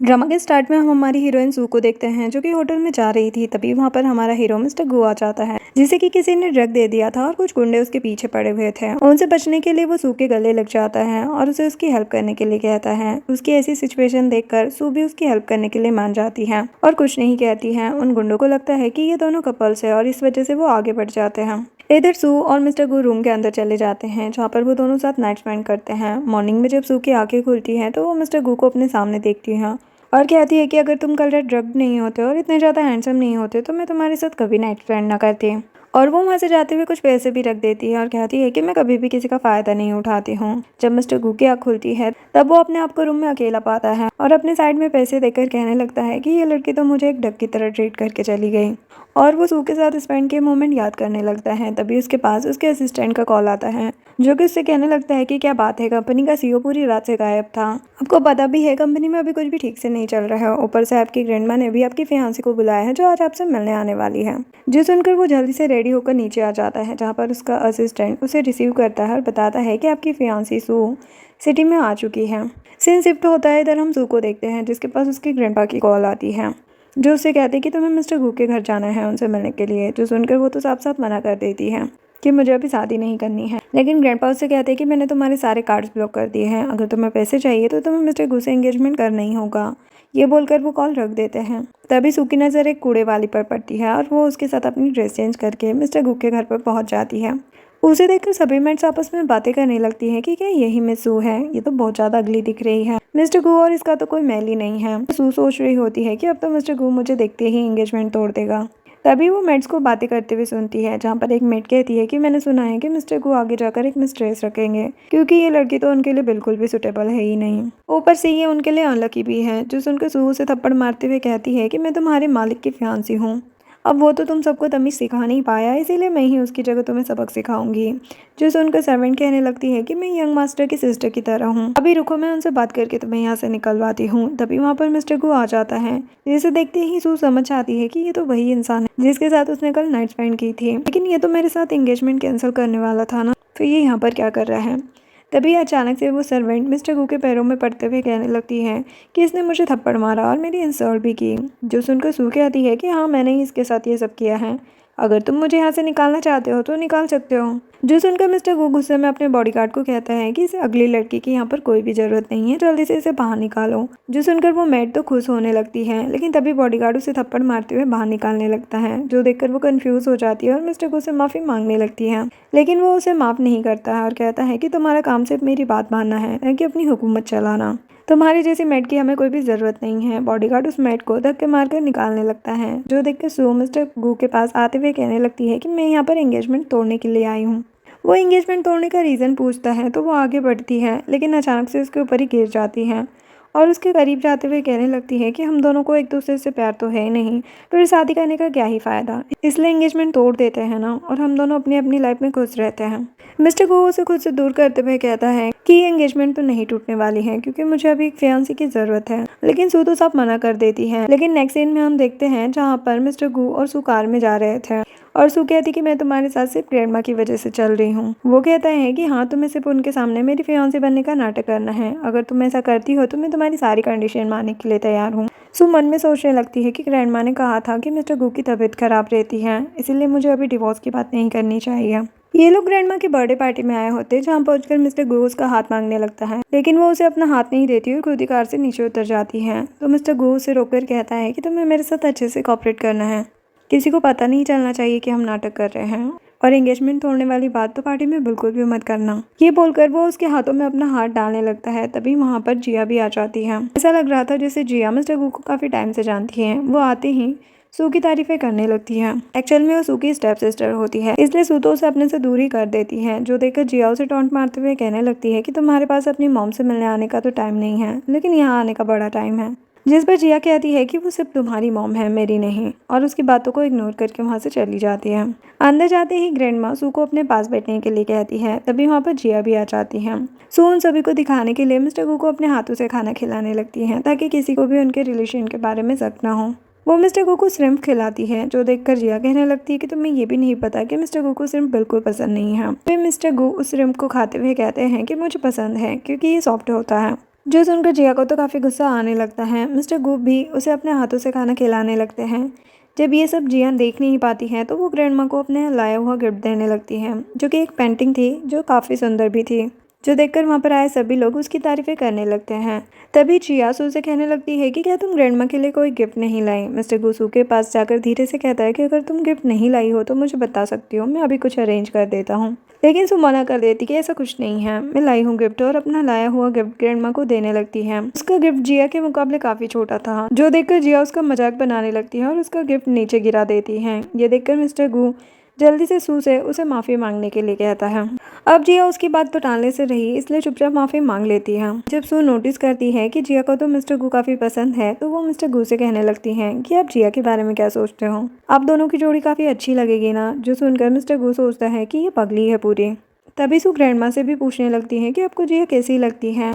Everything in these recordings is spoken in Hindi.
ड्रामा के स्टार्ट में हम हमारी हीरोइन सू को देखते हैं जो कि होटल में जा रही थी। तभी वहां पर हमारा हीरो मिस्टर गु आ जाता है जिसे कि किसी ने ड्रग दे दिया था और कुछ गुंडे उसके पीछे पड़े हुए थे। उनसे बचने के लिए वो सू के गले लग जाता है और उसे उसकी हेल्प करने के लिए कहता है। उसकी ऐसी सिचुएशन देखकर सू भी उसकी हेल्प करने के लिए मान जाती है और कुछ नहीं कहती है। उन गुंडों को लगता है कि ये दोनों कपल्स है और इस वजह से वो आगे बढ़ जाते हैं। इधर सू और मिस्टर गु रूम के अंदर चले जाते हैं जहाँ पर वो दोनों साथ नाइट स्पेंड करते हैं। मॉर्निंग में जब सू की आंखें खुलती हैं तो वो मिस्टर गु को अपने सामने देखती है और कहती है कि अगर तुम कल रात ड्रग नहीं होते और इतने ज़्यादा हैंडसम नहीं होते तो मैं तुम्हारे साथ कभी नाइट स्पेंड ना करती। और वो वहाँ से जाते हुए कुछ पैसे भी रख देती है और कहती है कि मैं कभी भी किसी का फ़ायदा नहीं उठाती हूँ। जब मिस्टर गु की आँख खुलती है तब वो अपने आप को रूम में अकेला पाता है और अपने साइड में पैसे देकर कहने लगता है कि ये लड़की तो मुझे एक डक की तरह ट्रीट करके चली गई। और वो सू के साथ स्पेंड के मोमेंट याद करने लगता है। तभी उसके पास उसके असिस्टेंट का कॉल आता है जो कि उससे कहने लगता है कि क्या बात है, कंपनी का सीईओ पूरी रात से गायब था। आपको पता भी है कंपनी में अभी कुछ भी ठीक से नहीं चल रहा है। ऊपर से आपकी ग्रैंडमा ने भी आपकी फियांसी को बुलाया है जो आज आपसे मिलने आने वाली है। जो सुनकर वो जल्दी से रेडी होकर नीचे आ जाता है जहाँ पर उसका असिस्टेंट उसे रिसीव करता है और बताता है कि आपकी फियांसी सू सिटी में आ चुकी है। सीन शिफ्ट होता है। इधर हम सू को देखते हैं जिसके पास उसकी ग्रैंडपा की कॉल आती है जो उससे कहते हैं कि तुम्हें मिस्टर गु के घर जाना है उनसे मिलने के लिए। जो सुनकर वो तो साफ साफ मना कर देती है कि मुझे अभी शादी नहीं करनी है। लेकिन ग्रैंडपा उससे कहते हैं कि मैंने तुम्हारे सारे कार्ड्स ब्लॉक कर दिए हैं, अगर तुम्हें पैसे चाहिए तो तुम्हें मिस्टर गु से एंगेजमेंट करना ही होगा। ये बोलकर वो कॉल रख देते हैं। तभी सू की नज़र एक कूड़े वाली पर पड़ती है और वो उसके साथ अपनी ड्रेस चेंज करके मिस्टर गु के घर पर पहुंच जाती है। उसे देखकर सभी मेट्स आपस में बातें करने लगती हैं कि क्या यही मिस सू है, ये तो बहुत ज्यादा अगली दिख रही है। मिस्टर गु और इसका तो कोई मेल ही नहीं है। सू सोच रही होती है कि अब तो मिस्टर गु मुझे देखते ही एंगेजमेंट तोड़ देगा। तभी वो मेट्स को बातें करते हुए सुनती है जहाँ पर एक मेट कहती है कि मैंने सुना है कि मिस्टर गु आगे जाकर एक मिस्ट्रेस रखेंगे क्योंकि ये लड़की तो उनके लिए बिल्कुल भी सुटेबल है ही नहीं। ऊपर से ये उनके लिए अनलकी भी है। जो सुनकर सू उसे थप्पड़ मारते हुए कहती है कि मैं तुम्हारे मालिक की फियांसी हूँ। अब वो तो तुम सबको तमीज़ सिखा नहीं पाया, इसीलिए मैं ही उसकी जगह तुम्हें सबक सिखाऊंगी। जो सुनकर सर्वेंट कहने लगती है कि मैं यंग मास्टर की सिस्टर की तरह हूँ, अभी रुको मैं उनसे बात करके तुम्हें यहाँ से निकलवाती हूँ। तभी वहाँ पर मिस्टर गु आ जाता है जिसे देखते ही सू समझ आती है कि ये तो वही इंसान है जिसके साथ उसने कल नाइट स्पेंड की थी, लेकिन ये तो मेरे साथ एंगेजमेंट कैंसिल करने वाला था ना, फिर ये यहाँ पर क्या कर रहा है। तभी अचानक से वो सर्वेंट मिस्टर गु के पैरों में पड़ते हुए कहने लगती है कि इसने मुझे थप्पड़ मारा और मेरी इंसल्ट भी की। जो सुनकर सू कहती है कि हाँ मैंने ही इसके साथ ये सब किया है, अगर तुम मुझे यहाँ से निकालना चाहते हो तो निकाल सकते हो। जो सुनकर मिस्टर गु गुस्से में अपने बॉडीगार्ड को कहता है कि इसे अगली लड़की की यहाँ पर कोई भी जरूरत नहीं है, जल्दी से इसे बाहर निकालो। जो सुनकर वो मेड तो खुश होने लगती है लेकिन तभी बॉडीगार्ड उसे थप्पड़ मारते हुए बाहर निकालने लगता है। जो देखकर वो कंफ्यूज हो जाती है और मिस्टर गु से माफी मांगने लगती है, लेकिन वो उसे माफ नहीं करता है और कहता है कि तुम्हारा काम सिर्फ मेरी बात मानना है न कि अपनी हुकूमत चलाना। तुम्हारी जैसी मेड की हमें कोई भी जरूरत नहीं है। बॉडीगार्ड उस मेड को धक्के मारकर निकालने लगता है। जो देखकर सू मिस्टर गु के पास आते हुए कहने लगती है कि मैं यहाँ पर एंगेजमेंट तोड़ने के लिए आई हूँ। वो एंगेजमेंट तोड़ने का रीज़न पूछता है तो वो आगे बढ़ती है लेकिन अचानक से उसके ऊपर ही गिर जाती है और उसके करीब जाते हुए कहने लगती है कि हम दोनों को एक दूसरे से प्यार तो है नहीं, फिर शादी करने का क्या ही फ़ायदा, इसलिए एंगेजमेंट तोड़ देते हैं ना और हम दोनों अपनी अपनी लाइफ में खुश रहते हैं। मिस्टर गो उसे खुद से दूर करते हुए कहता है कि ये एंगेजमेंट तो नहीं टूटने वाली है क्योंकि मुझे अभी एक फियांसी की ज़रूरत है, लेकिन सू तो सब मना कर देती है। लेकिन नेक्स्ट सीन में हम देखते हैं जहाँ पर मिस्टर गु और सू कार में जा रहे थे और सू कहती कि मैं तुम्हारे साथ सिर्फ ग्रैंडमा की वजह से चल रही हूँ। वो कहता है कि हाँ तुम्हें सिर्फ उनके सामने मेरी फियांसी बनने का नाटक करना है, अगर तुम ऐसा करती हो तो मैं तुम्हारी सारी कंडीशन मानने के लिए तैयार हूँ। सू मन में सोचने लगती है कि ग्रैंडमा ने कहा था कि मिस्टर गु की तबीयत खराब रहती है, इसीलिए मुझे अभी डिवोर्स की बात नहीं करनी चाहिए। ये लोग ग्रैंडमा की बर्थडे पार्टी में आए होते जहाँ पहुंचकर मिस्टर गु उसका हाथ मांगने लगता है, लेकिन वो उसे अपना हाथ नहीं देती और खुद ही कार से नीचे उतर जाती है। तो मिस्टर गु उसे रोककर कहता है कि तुम्हें मेरे साथ अच्छे से कॉपरेट करना है, किसी को पता नहीं चलना चाहिए कि हम नाटक कर रहे हैं, और एंगेजमेंट तोड़ने वाली बात तो पार्टी में बिल्कुल भी मत करना। ये बोलकर वो उसके हाथों में अपना हाथ डालने लगता है। तभी वहाँ पर जिया भी आ जाती है। ऐसा लग रहा था जैसे जिया मिस्टर गु को काफी टाइम से जानती है। वो आते ही सू की तारीफें करने लगती है। एक्चुअल में वो सू की स्टेप सिस्टर होती है, इसलिए सू तो उसे अपने से दूर ही कर देती है। जो देखकर जिया उसे टॉन्ट मारते हुए कहने लगती है कि तुम्हारे पास अपनी मॉम से मिलने आने का तो टाइम नहीं है, लेकिन यहाँ आने का बड़ा टाइम है। जिस पर जिया कहती है कि वो सिर्फ तुम्हारी मॉम है, मेरी नहीं, और उसकी बातों को इग्नोर करके वहाँ से चली जाती है। अंदर जाते ही ग्रैंडमा सू को अपने पास बैठने के लिए कहती है। तभी वहाँ पर जिया भी आ जाती है। सू उन सभी को दिखाने के लिए मिस्टर गु को अपने हाथों से खाना खिलाने लगती है ताकि किसी को भी उनके रिलेशन के बारे में शक ना हो। वो मिस्टर गु को श्रिम्प खिलाती है। जो देखकर जिया कहने लगती है कि तुम्हें ये भी नहीं पता कि मिस्टर गु को श्रिम्प बिल्कुल पसंद नहीं है। फिर मिस्टर गु उस श्रिम्प को खाते हुए कहते हैं कि मुझे पसंद है क्योंकि ये सॉफ्ट होता है। जो सुनकर जिया को तो काफ़ी गुस्सा आने लगता है। मिस्टर गूप भी उसे अपने हाथों से खाना खिलाने लगते हैं। जब ये सब जिया देख नहीं पाती है तो वो ग्रैंड माँ को अपने लाया हुआ गिफ्ट देने लगती है, जो कि एक पेंटिंग थी जो काफ़ी सुंदर भी थी, जो देखकर वहाँ पर आए सभी लोग उसकी तारीफें करने लगते हैं। तभी जिया सू से कहने लगती है कि क्या तुम ग्रैंड माँ के लिए कोई गिफ्ट नहीं लाई। मिस्टर गूसू के पास जाकर धीरे से कहता है कि अगर तुम गिफ्ट नहीं लाई हो तो मुझे बता सकती हो, मैं अभी कुछ अरेंज कर देता हूँ। लेकिन सू मना कर देती कि ऐसा कुछ नहीं है, मैं लाई हूँ गिफ्ट, और अपना लाया हुआ गिफ्ट ग्रैंडमा को देने लगती है। उसका गिफ्ट जिया के मुकाबले काफी छोटा था, जो देखकर जिया उसका मजाक बनाने लगती है और उसका गिफ्ट नीचे गिरा देती है। ये देखकर मिस्टर गू जल्दी से सू से उसे माफ़ी मांगने के लिए कहता है। अब जिया उसकी बात तो टालने से रही, इसलिए चुपचाप माफ़ी मांग लेती है। जब सू नोटिस करती है कि जिया को तो मिस्टर गू काफ़ी पसंद है, तो वो मिस्टर गू से कहने लगती हैं कि आप जिया के बारे में क्या सोचते हो, आप दोनों की जोड़ी काफ़ी अच्छी लगेगी ना। जो सुनकर मिस्टर गू सोचता है कि ये पगली है पूरी। तभी सू ग्रैंडमा से भी पूछने लगती है कि आपको जिया कैसी लगती है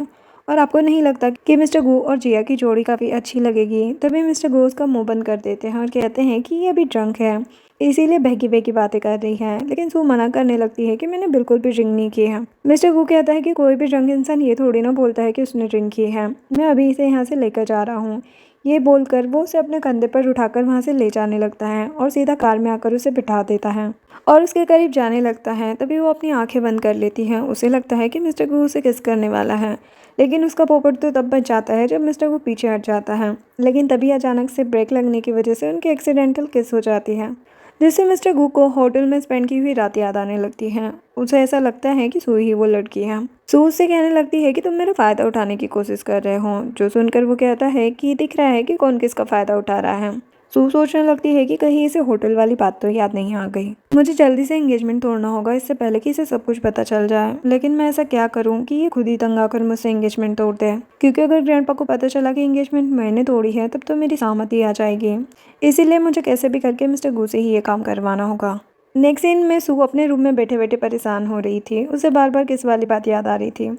और आपको नहीं लगता कि मिस्टर गू और जिया की जोड़ी काफ़ी अच्छी लगेगी। तभी मिस्टर गू उसका मुंह बंद कर देते हैं और कहते हैं कि ये अभी ड्रंक है, इसीलिए बहकी बहकी बातें कर रही है। लेकिन सू मना करने लगती है कि मैंने बिल्कुल भी ड्रिंक नहीं की है। मिस्टर गू कहता है कि कोई भी ड्रंक इंसान ये थोड़ी ना बोलता है कि उसने ड्रिंक की है, मैं अभी इसे यहाँ से लेकर जा रहा हूँ। ये बोलकर वो उसे अपने कंधे पर उठाकर वहाँ से ले जाने लगता है और सीधा कार में आकर उसे बिठा देता है और उसके करीब जाने लगता है। तभी वो अपनी आंखें बंद कर लेती है, उसे लगता है कि मिस्टर गू उसे किस करने वाला है। लेकिन उसका पोपट तो तब बच जाता है जब मिस्टर गू पीछे हट जाता है। लेकिन तभी अचानक से ब्रेक लगने की वजह से उनकी एक्सीडेंटल किस हो जाती है, जिससे मिस्टर गू को होटल में स्पेंड की हुई रात याद आने लगती है। उसे ऐसा लगता है कि सू ही वो लड़की है। सू उससे कहने लगती है कि तुम मेरा फ़ायदा उठाने की कोशिश कर रहे हो। जो सुनकर वो कहता है कि दिख रहा है कि कौन किसका फ़ायदा उठा रहा है। सू सोचने लगती है कि कहीं इसे होटल वाली बात तो याद नहीं आ गई, मुझे जल्दी से एंगेजमेंट तोड़ना होगा इससे पहले कि इसे सब कुछ पता चल जाए। लेकिन मैं ऐसा क्या करूं कि ये खुद ही तंग आकर मुझसे एंगेजमेंट तोड़ दे, क्योंकि अगर ग्रैंडपा को पता चला कि एंगेजमेंट मैंने तोड़ी है तब तो मेरी सहमति आ जाएगी। इसीलिए मुझे कैसे भी करके मिस्टर गू से ही ये काम करवाना होगा। नेक्स्ट सीन में सू अपने रूम में बैठे बैठे परेशान हो रही थी। उसे बार बार किस वाली बात याद आ रही थी।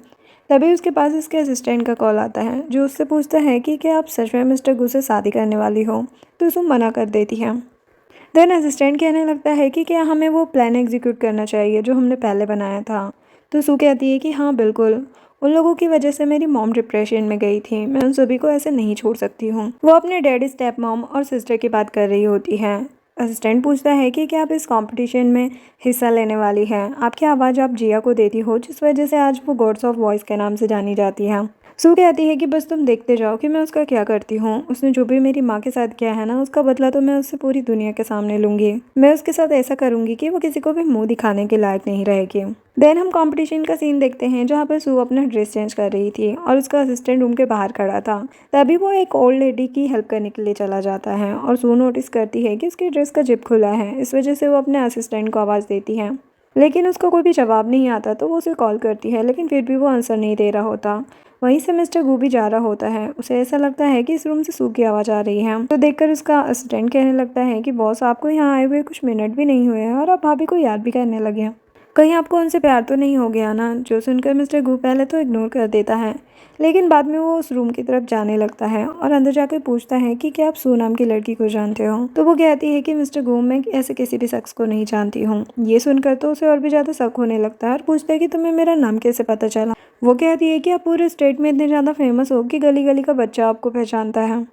तभी उसके पास इसके असिस्टेंट का कॉल आता है, जो उससे पूछता है कि क्या आप सच में मिस्टर गू से शादी करने वाली हो। तो सू मना कर देती है। देन असिस्टेंट कहने लगता है कि क्या हमें वो प्लान एग्जीक्यूट करना चाहिए जो हमने पहले बनाया था। तो सू कहती है कि हाँ बिल्कुल, उन लोगों की वजह से मेरी मॉम डिप्रेशन में गई थी, मैं उन सभी को ऐसे नहीं छोड़ सकती हूँ। वो अपने डैडी, स्टेप मॉम और सिस्टर की बात कर रही होती है। असिस्टेंट पूछता है कि क्या आप इस कंपटीशन में हिस्सा लेने वाली हैं। आपकी आवाज़ आप जिया को देती हो, जिस वजह से आज वो गॉड्स ऑफ वॉइस के नाम से जानी जाती है। सू कहती है कि बस तुम देखते जाओ कि मैं उसका क्या करती हूँ। उसने जो भी मेरी माँ के साथ किया है ना, उसका बदला तो मैं उससे पूरी दुनिया के सामने लूँगी। मैं उसके साथ ऐसा करूँगी कि वो किसी को भी मुंह दिखाने के लायक नहीं रहेगी। देन हम कंपटीशन का सीन देखते हैं, जहाँ पर सू अपना ड्रेस चेंज कर रही थी और उसका असिस्टेंट रूम के बाहर खड़ा था। तभी वो एक ओल्ड लेडी की हेल्प करने के लिए चला जाता है और सू नोटिस करती है कि उसकी ड्रेस का जिप खुला है। इस वजह से वो अपने असिस्टेंट को आवाज़ देती है, लेकिन उसका कोई भी जवाब नहीं आता। तो वो उसे कॉल करती है, लेकिन फिर भी वो आंसर नहीं दे रहा होता। वहीं से मिस्टर गू भी जा रहा होता है। उसे ऐसा लगता है कि इस रूम से सू की आवाज़ आ रही है। तो देखकर उसका असिस्टेंट कहने लगता है कि बॉस, आपको यहाँ आए हुए कुछ मिनट भी नहीं हुए हैं और आप भाभी को याद भी करने लगे हैं, कहीं आपको उनसे प्यार तो नहीं हो गया ना। जो सुनकर मिस्टर गू पहले तो इग्नोर कर देता है, लेकिन बाद में वो उस रूम की तरफ जाने लगता है और अंदर जाकर पूछता है कि क्या आप सू नाम की लड़की को जानते हो। तो वो कहती है कि मिस्टर गू, मैं ऐसे किसी भी शख्स को नहीं जानती हूँ। ये सुनकर तो उसे और भी ज़्यादा शक होने लगता है और पूछता है कि तुम्हें मेरा नाम कैसे पता चला। वो कहती है कि आप पूरे स्टेट में इतने ज़्यादा फेमस हो कि गली गली का बच्चा आपको पहचानता है।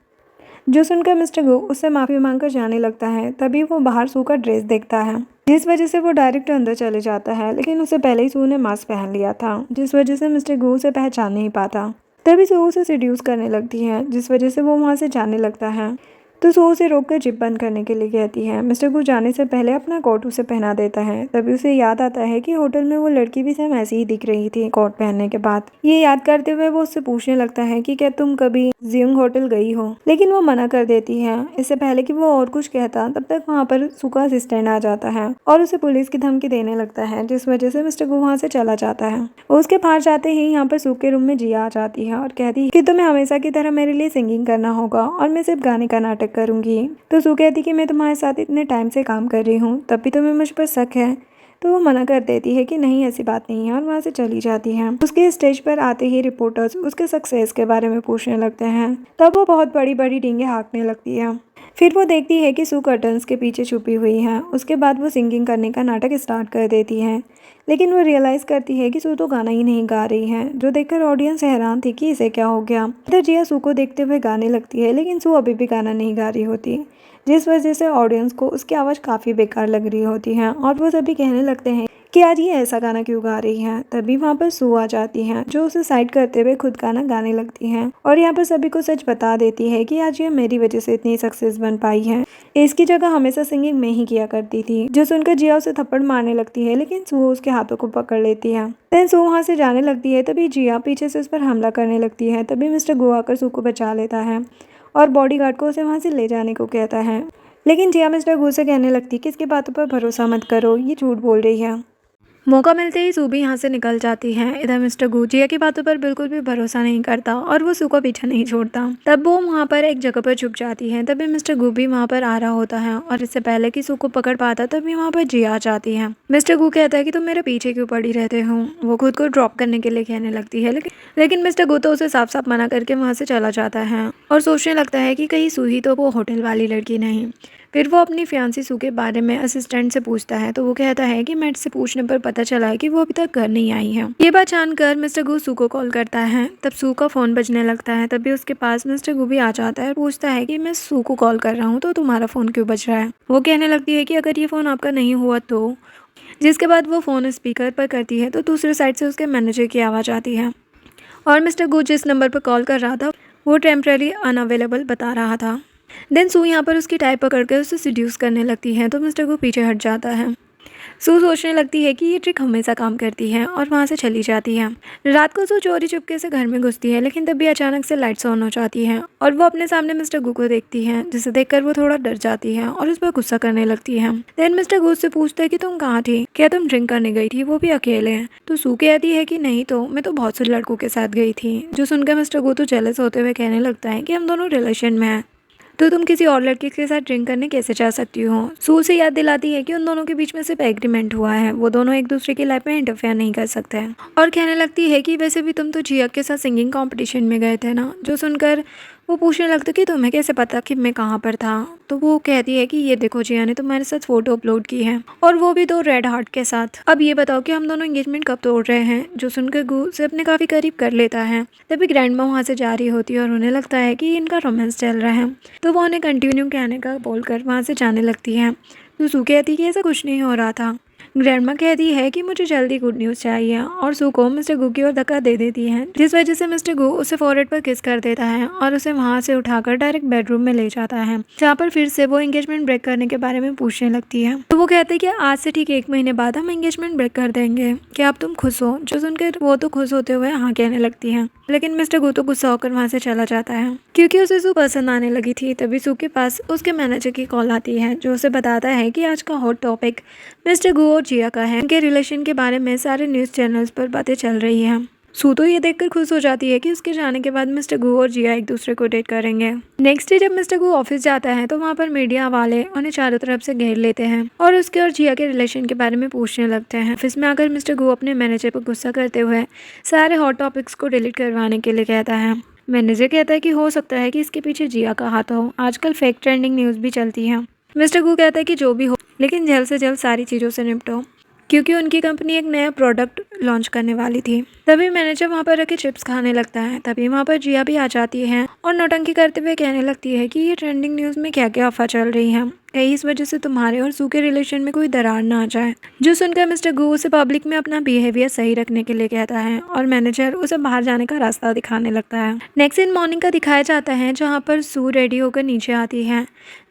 जो सुनकर मिस्टर गू उससे माफ़ी मांगकर जाने लगता है। तभी वो बाहर सू का ड्रेस देखता है, जिस वजह से वो डायरेक्ट अंदर चले जाता है। लेकिन उससे पहले ही सू ने मास्क पहन लिया था, जिस वजह से मिस्टर गू उसे पहचान नहीं पाता। तभी सू उसे सीड्यूस करने लगती है, जिस वजह से वो वहाँ से जाने लगता है। तो सू उसे रोककर जिप बंद करने के लिए कहती है। मिस्टर गू जाने से पहले अपना कोट उसे पहना देता है। तभी उसे याद आता है कि होटल में वो लड़की भी सेम ऐसी ही दिख रही थी कोट पहनने के बाद। ये याद करते हुए वो उससे पूछने लगता है कि क्या तुम कभी जियोंग होटल गई हो, लेकिन वो मना कर देती है। इससे पहले कि वो और कुछ कहता, तब तक वहाँ पर सू का असिस्टेंट आ जाता है और उसे पुलिस की धमकी देने लगता है, जिस वजह से मिस्टर गू वहाँ से चला जाता है। उसके बाहर जाते ही यहाँ पर सू के रूम में जिया आ जाती है और कहती है कि तुम्हें हमेशा की तरह मेरे लिए सिंगिंग करना होगा और मैं सिर्फ गाने का नाटक करूंगी। तो सू कहती कि मैं तुम्हारे साथ इतने टाइम से काम कर रही हूँ, तब भी तुम्हें मुझ पर शक है। तो वो मना कर देती है कि नहीं, ऐसी बात नहीं है, और वहाँ से चली जाती है। उसके स्टेज पर आते ही रिपोर्टर्स उसके सक्सेस के बारे में पूछने लगते हैं। तब वो बहुत बड़ी बड़ी डींगे हाँकने लगती है। फिर वो देखती है कि सू कर्टन्स के पीछे छुपी हुई है। उसके बाद वो सिंगिंग करने का नाटक स्टार्ट कर देती है, लेकिन वो रियलाइज़ करती है कि सू तो गाना ही नहीं गा रही है, जो देखकर ऑडियंस हैरान थी कि इसे क्या हो गया। इधर जिया सू को देखते हुए गाने लगती है, लेकिन सू अभी भी गाना नहीं गा रही होती, जिस वजह से ऑडियंस को उसकी आवाज़ काफ़ी बेकार लग रही होती है और वो सभी कहने लगते हैं कि आज ये ऐसा गाना क्यों गा रही है। तभी वहाँ पर सू आ जाती है, जो उसे साइड करते हुए खुद गाना गाने लगती है और यहाँ पर सभी को सच बता देती है कि आज ये मेरी वजह से इतनी सक्सेस बन पाई है। इसकी जगह हमेशा सिंगिंग में ही किया करती थी। जो सुनकर जिया उसे थप्पड़ मारने लगती है, लेकिन सू उसके हाथों को पकड़ लेती है। देन सू वहाँ से जाने लगती है, तभी जिया पीछे से उस पर हमला करने लगती है। तभी मिस्टर गो आकर सू को बचा लेता है और बॉडीगार्ड को उसे वहाँ से ले जाने को कहता है, लेकिन जिया मिस्टर गो से कहने लगती है कि इसकी बातों पर भरोसा मत करो, ये झूठ बोल रही है। मौका मिलते ही सू भी यहाँ से निकल जाती है। इधर मिस्टर गू जिया की बातों पर बिल्कुल भी भरोसा नहीं करता और वो सू का पीछा नहीं छोड़ता। तब वो वहाँ पर एक जगह पर छुप जाती है। तभी मिस्टर गू भी वहाँ पर आ रहा होता है और इससे पहले कि सू को पकड़ पाता तभी वहाँ पर जिया आ जाती है। मिस्टर गू कहता है कि तुम मेरे पीछे क्यों पड़ी रहते हो। वो खुद को ड्रॉप करने के लिए कहने लगती है, लेकिन मिस्टर गू तो उसे साफ साफ मना करके वहाँ से चला जाता है और सोचने लगता है कि कहीं सू ही तो वो होटल वाली लड़की नहीं। फिर वो अपनी फियांसी सू के बारे में असिस्टेंट से पूछता है, तो वो कहता है कि मेट से पूछने पर पता चला है कि वो अभी तक घर नहीं आई है। ये बात जानकर मिस्टर गू सू को कॉल करता है। तब सू का फ़ोन बजने लगता है। तभी उसके पास मिस्टर गू भी आ जाता है और पूछता है कि मैं सू को कॉल कर रहा हूँ तो तुम्हारा फ़ोन क्यों बज रहा है। वो कहने लगती है कि अगर ये फ़ोन आपका नहीं हुआ तो। जिसके बाद वो फ़ोन स्पीकर पर करती है तो दूसरे साइड से उसके मैनेजर की आवाज़ आती है और मिस्टर गू जिस नंबर पर कॉल कर रहा था वो टेम्पररी अनअवेलेबल बता रहा था। देन सू यहाँ पर उसकी टाई पकड़कर उसे सिड्यूस करने लगती है, तो मिस्टर को पीछे हट जाता है। सू सोचने लगती है कि ये ट्रिक हमेशा काम करती है और वहाँ से चली जाती है। रात को सू चोरी चुपके से घर में घुसती है, लेकिन तभी अचानक से लाइट्स ऑन हो जाती हैं और वो अपने सामने मिस्टर गू को देखती है, जिसे देखकर वो थोड़ा डर जाती है और उस पर गुस्सा करने लगती है। देन मिस्टर गू से पूछते है कि तुम कहाँ थी, क्या तुम ड्रिंक करने गई थी, वो भी अकेले। तो सू कहती है कि नहीं तो मैं तो बहुत से लड़कों के साथ गई थी। जो सुनकर मिस्टर गू तो जेलस होते हुए कहने लगता है कि हम दोनों रिलेशन में हैं, तो तुम किसी और लड़के के साथ ड्रिंक करने कैसे जा सकती हो। सू से याद दिलाती है कि उन दोनों के बीच में सिर्फ एग्रीमेंट हुआ है, वो दोनों एक दूसरे की लाइफ में इंटरफेयर नहीं कर सकते हैं। और कहने लगती है कि वैसे भी तुम तो जिया के साथ सिंगिंग कंपटीशन में गए थे ना। जो सुनकर वो पूछने लगता कि तुम्हें कैसे पता कि मैं कहाँ पर था। तो वो कहती है कि ये देखो जिया ने तुम्हारे साथ फ़ोटो अपलोड की है और वो भी 2 रेड हार्ट के साथ। अब ये बताओ कि हम दोनों एंगेजमेंट कब तोड़ रहे हैं। जो सुनकर गू से अपने काफ़ी करीब कर लेता है। तभी ग्रैंडमा वहाँ से जा रही होती है और उन्हें लगता है कि इनका रोमांस चल रहा है, तो वो उन्हें कंटिन्यू कहने का बोलकर वहाँ से जाने लगती है। तो सू कहती है कि ऐसा कुछ नहीं हो रहा था। ग्रैंडमा कहती है कि मुझे जल्दी गुड न्यूज़ चाहिए और सू को मिस्टर गू की ओर धक्का दे देती है, जिस वजह से मिस्टर गू उसे फॉरहेड पर किस कर देता है और उसे वहां से उठाकर डायरेक्ट बेडरूम में ले जाता है, जहाँ पर फिर से वो एंगेजमेंट ब्रेक करने के बारे में पूछने लगती है। तो वो कहते हैं कि आज से ठीक 1 महीने बाद हम एंगेजमेंट ब्रेक कर देंगे, क्या अब तुम खुश हो। जो सुनकर वो तो खुश होते हुए हाँ कहने लगती है, लेकिन मिस्टर गू तो गुस्सा होकर वहाँ से चला जाता है क्योंकि उसे सू पसंद आने लगी थी। तभी सू के पास उसके मैनेजर की कॉल आती है, जो उसे बताता है कि आज का हॉट टॉपिक मिस्टर गू और जिया का है। उनके रिलेशन के बारे में सारे न्यूज़ चैनल्स पर बातें चल रही हैं। सू तो ये देखकर खुश हो जाती है कि उसके जाने के बाद मिस्टर गू और जिया एक दूसरे को डेट करेंगे। नेक्स्ट डे जब मिस्टर गू ऑफिस जाता है तो वहाँ पर मीडिया वाले उन्हें चारों तरफ से घेर लेते हैं और उसके और जिया के रिलेशन के बारे में पूछने लगते हैं। ऑफिस में आकर मिस्टर गू अपने मैनेजर पर गुस्सा करते हुए सारे हॉट टॉपिक्स को डिलीट करवाने के लिए कहता है। मैनेजर कहता है कि हो सकता है कि इसके पीछे जिया का हाथ हो, आजकल फेक ट्रेंडिंग न्यूज़ भी चलती है। मिस्टर गू कहता है कि जो भी हो, लेकिन जल्द से जल्द सारी चीज़ों से निपटो, क्योंकि उनकी कंपनी एक नया प्रोडक्ट लॉन्च करने वाली थी। तभी मैनेजर वहाँ पर रखे चिप्स खाने लगता है। तभी वहाँ पर जिया भी आ जाती है और नौटंकी करते हुए कहने लगती है कि ये ट्रेंडिंग न्यूज़ में क्या क्या अफवाह चल रही है, कहीं इस वजह से तुम्हारे और सू के रिलेशन में कोई दरार ना आ जाए। जो सुनकर मिस्टर गू उसे पब्लिक में अपना बिहेवियर सही रखने के लिए कहता है और मैनेजर उसे बाहर जाने का रास्ता दिखाने लगता है। नेक्स्ट दिन मॉर्निंग का दिखाया जाता है, जहाँ पर सू रेडी होकर नीचे आती है,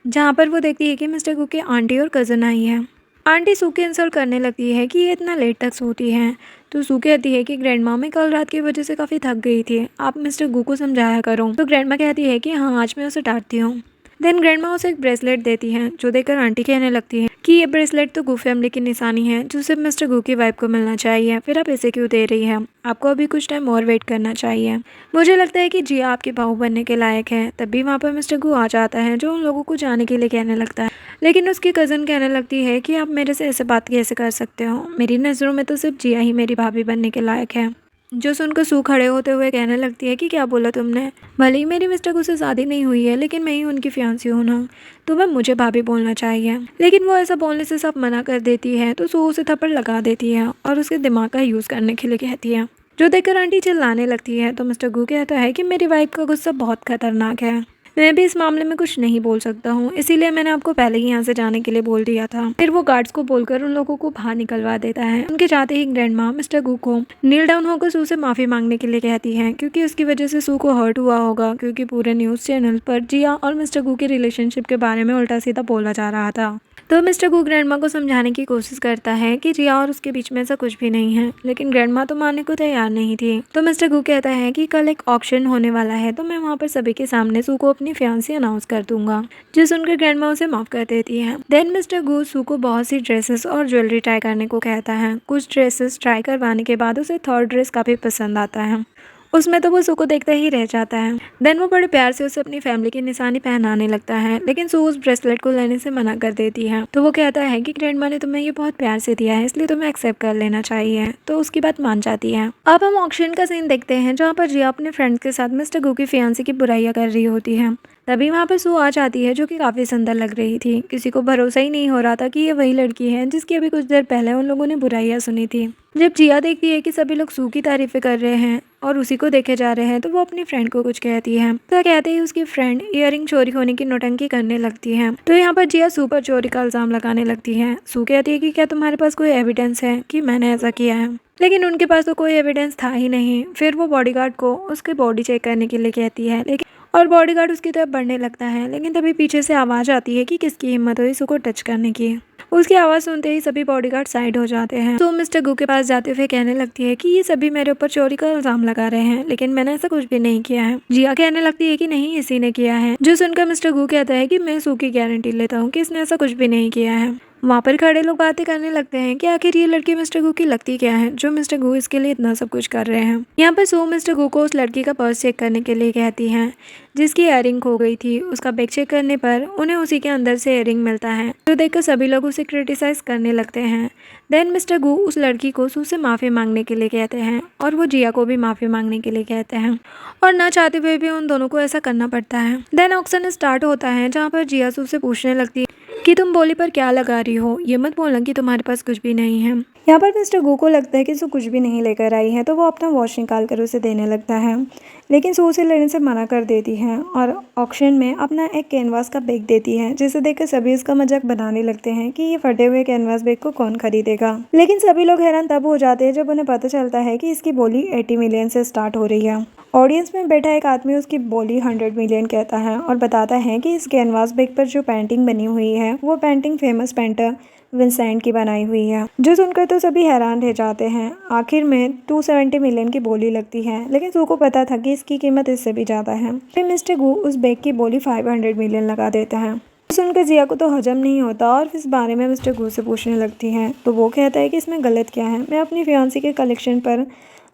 जहाँ पर वो देखती है कि मिस्टर गू की आंटी और कज़न आई है। आंटी सू के इंसल्ट करने लगती है कि ये इतना लेट तक सोती हैं। तो सू कहती है कि ग्रैंडमा मैं कल रात की वजह से काफ़ी थक गई थी, आप मिस्टर गू को समझाया करो। तो ग्रैंडमा कहती है कि हाँ आज मैं उसे डांटती हूँ। देन ग्रैंडमा उसे एक ब्रेसलेट देती हैं, जो देखकर आंटी कहने लगती है कि ये ब्रेसलेट तो गू फैमिली की निशानी है, जो सिर्फ मिस्टर गू की वाइफ को मिलना चाहिए, फिर आप इसे क्यों दे रही है, आपको अभी कुछ टाइम और वेट करना चाहिए। मुझे लगता है कि जिया आपकी बहू बनने के लायक है। तभी वहाँ पर मिस्टर गू आ जाता है, जो उन लोगों को जाने के लिए कहने लगता है, लेकिन उसकी कज़न कहने लगती है कि आप मेरे से ऐसे बात कैसे कर सकते हो, मेरी नज़रों में तो सिर्फ जिया ही मेरी भाभी बनने के लायक है। जो सुनकर सू खड़े होते हुए कहने लगती है कि क्या बोला तुमने? भले ही मेरी मिस्टर गू से शादी नहीं हुई है, लेकिन मैं ही उनकी फियांसी हूँ ना, तुम्हें मुझे भाभी बोलना चाहिए। लेकिन वो ऐसा बोलने से सब मना कर देती है, तो सू उसे थप्पड़ लगा देती है और उसके दिमाग का यूज़ करने के लिए कहती है, जो देखकर आंटी चिल्लाने लगती है। तो मिस्टर गू कहता है कि मेरी वाइफ का गुस्सा बहुत खतरनाक है, मैं भी इस मामले में कुछ नहीं बोल सकता हूँ, इसीलिए मैंने आपको पहले ही यहाँ से जाने के लिए बोल दिया था। फिर वो गार्ड्स को बोलकर उन लोगों को बाहर निकलवा देता है। उनके जाते ही ग्रैंड माँ मिस्टर गू को नील डाउन होकर सू से माफी मांगने के लिए कहती है, क्योंकि उसकी वजह से सू को हर्ट हुआ होगा, क्योंकि पूरे न्यूज़ चैनल पर जिया और मिस्टर गू के रिलेशनशिप के बारे में उल्टा सीधा बोला जा रहा था। तो मिस्टर गू ग्रैंड माँ को समझाने की कोशिश करता है कि जिया और उसके बीच में ऐसा कुछ भी नहीं है, लेकिन ग्रैंड माँ तो मानने को तैयार नहीं थी। तो मिस्टर गू कहता है कि कल एक ऑक्शन होने वाला है, तो मैं वहाँ पर सभी के सामने सू को अपनी फियांसी अनाउंस कर दूंगा, जो सुनकर ग्रैंड माँ उसे माफ कर देती है। देन मिस्टर गू सू को बहुत सी ड्रेसेस और ज्वेलरी ट्राई करने को कहता है। कुछ ड्रेसेस ट्राई करवाने के बाद उसे थर्ड ड्रेस काफी पसंद आता है, उसमें तो वो सू को देखते ही रह जाता है। देन वो बड़े प्यार से उसे अपनी फैमिली की निशानी पहनाने लगता है, लेकिन सू उस ब्रेसलेट को लेने से मना कर देती है। तो वो कहता है कि ग्रैंड माँ ने तुम्हें ये बहुत प्यार से दिया है, इसलिए तुम्हें एक्सेप्ट कर लेना चाहिए। तो उसकी बात मान जाती है। अब हम ऑक्शन का सीन देखते हैं, जहाँ पर जिया अपने फ्रेंड्स के साथ मिस्टर गू की फियांसी की बुराइयां कर रही होती है। तभी वहाँ पर सू आ जाती है, जो कि काफ़ी सुंदर लग रही थी। किसी को भरोसा ही नहीं हो रहा था कि ये वही लड़की है जिसकी अभी कुछ देर पहले उन लोगों ने बुराइयां सुनी थी। जब जिया देखती है कि सभी लोग सू की तारीफें कर रहे हैं और उसी को देखे जा रहे हैं, तो वो अपनी फ्रेंड को कुछ कहती है। तो कहते ही उसकी फ्रेंड इयररिंग चोरी होने की नौटंकी करने लगती है। तो यहाँ पर जिया सू पर चोरी का इल्जाम लगाने लगती है। सू कहती है कि क्या तुम्हारे पास कोई एविडेंस है कि मैंने ऐसा किया है? लेकिन उनके पास तो कोई एविडेंस था ही नहीं। फिर वो बॉडीगार्ड को उसकी बॉडी चेक करने के लिए कहती है, लेकिन और बॉडीगार्ड उसकी तरफ बढ़ने लगता है, लेकिन तभी पीछे से आवाज़ आती है कि किसकी हिम्मत हुई सू को टच करने की। उसकी आवाज़ सुनते ही सभी बॉडीगार्ड साइड हो जाते हैं। तो मिस्टर गू के पास जाते हुए कहने लगती है कि ये सभी मेरे ऊपर चोरी का इल्जाम लगा रहे हैं, लेकिन मैंने ऐसा कुछ भी नहीं किया है। जिया कहने लगती है कि नहीं, इसी ने किया है, जो सुनकर मिस्टर गू कहता है कि मैं सू की गारंटी लेता हूँ कि इसने ऐसा कुछ भी नहीं किया है। वहाँ पर खड़े लोग बातें करने लगते हैं कि आखिर ये लड़की मिस्टर गू की लगती क्या है, जो मिस्टर गू इसके लिए इतना सब कुछ कर रहे हैं। यहाँ पर सू मिस्टर गू को उस लड़की का पर्स चेक करने के लिए कहती है, जिसकी इयररिंग खो गई थी। उसका बैग चेक करने पर उन्हें उसी के अंदर से इयररिंग मिलता है, जो देखकर सभी लोग उसे क्रिटिसाइज करने लगते हैं। देन मिस्टर गू उस लड़की को सू से माफ़ी मांगने के लिए कहते हैं, और वो जिया को भी माफ़ी मांगने के लिए कहते हैं, और ना चाहते हुए भी उन दोनों को ऐसा करना पड़ता है। देन ऑक्शन स्टार्ट होता है, जहाँ पर जिया सू से पूछने लगती है कि तुम बोली पर क्या लगा रही हो, ये मत बोलना कि तुम्हारे पास कुछ भी नहीं है। यहाँ पर मिस्टर गू को लगता है कि सू कुछ भी नहीं लेकर आई है, तो वो अपना वॉच निकाल कर उसे देने लगता है, लेकिन सू उसे लेने से मना कर देती है और ऑक्शन में अपना एक कैनवास का बैग देती है, जिसे देखकर सभी इसका मजाक बनाने लगते हैं कि ये फटे हुए कैनवास बैग को कौन खरीदेगा। लेकिन सभी लोग हैरान तब हो जाते हैं जब उन्हें पता चलता है कि इसकी बोली 80 मिलियन से स्टार्ट हो रही है। ऑडियंस में बैठा एक आदमी उसकी बोली 100 मिलियन कहता है और बताता है कि इस कैनवास बैग पर जो पेंटिंग बनी हुई है, वो पेंटिंग फेमस पेंटर विंसेंट की बनाई हुई है, जो सुनकर तो सभी हैरान रह जाते हैं। आखिर में 270 मिलियन की बोली लगती है, लेकिन सू को पता था कि इसकी कीमत इससे भी ज़्यादा है। फिर मिस्टर गू उस बैग की बोली 500 मिलियन लगा देता है। सुनकर जिया को तो हजम नहीं होता और इस बारे में मिस्टर गू से पूछने लगती है, तो वो कहता है कि इसमें गलत क्या है, मैं अपनी फियांसी के कलेक्शन पर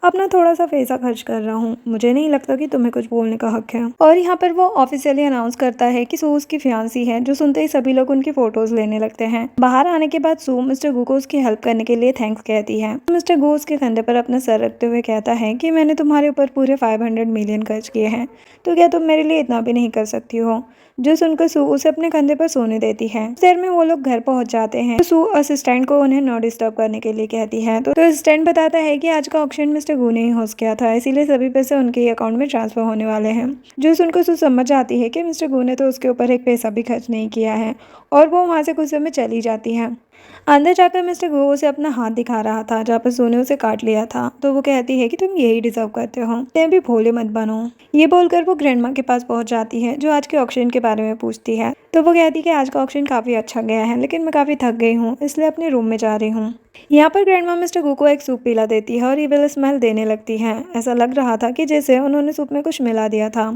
अपना थोड़ा सा पैसा खर्च कर रहा हूँ, मुझे नहीं लगता कि तुम्हें कुछ बोलने का हक है। और यहाँ पर वो ऑफिशियली अनाउंस करता है कि सू उसकी फियांसी है, जो सुनते ही सभी लोग उनकी फोटोज लेने लगते हैं। बाहर आने के बाद सू मिस्टर गू को उसकी हेल्प करने के लिए थैंक्स कहती है। मिस्टर गू उसके कंधे पर अपना सर रखते हुए कहता है कि मैंने तुम्हारे ऊपर पूरे 500 मिलियन खर्च किए हैं, तो क्या तुम मेरे लिए इतना भी नहीं कर सकती हो? जो सुनकर सू उसे अपने कंधे पर सोने देती है। उस देर में वो लोग घर पहुंच जाते हैं। तो सू असिस्टेंट को उन्हें नो डिस्टर्ब करने के लिए कहती है। तो असिस्टेंट बताता है कि आज का ऑक्शन मिस्टर गू ने ही होस्ट किया था, इसीलिए सभी पैसे उनके अकाउंट में ट्रांसफर होने वाले हैं। जो सुनकर सू समझ जाती है कि मिस्टर गू ने तो उसके ऊपर एक पैसा भी खर्च नहीं किया है, और वो वहाँ से गुस्से में चली जाती है। अंदर जाकर मिस्टर गू उसे अपना हाथ दिखा रहा था, जहाँ पर सू ने उसे काट लिया था। तो वो कहती है कि तुम यही डिजर्व करते हो, तुम भी भोले मत बनो। ये बोलकर वो ग्रैंडमा के पास पहुंच जाती है, जो आज के ऑक्शन के बारे में पूछती है। तो वो कहती है कि आज का ऑक्शन काफी अच्छा गया है, लेकिन मैं काफी थक गई हूँ, इसलिए अपने रूम में जा रही हूँ। यहाँ पर ग्रैंडमा मिस्टर गू को एक सूप पिला देती है और इविल स्मेल देने लगती है। ऐसा लग रहा था कि जैसे उन्होंने सूप में कुछ मिला दिया था।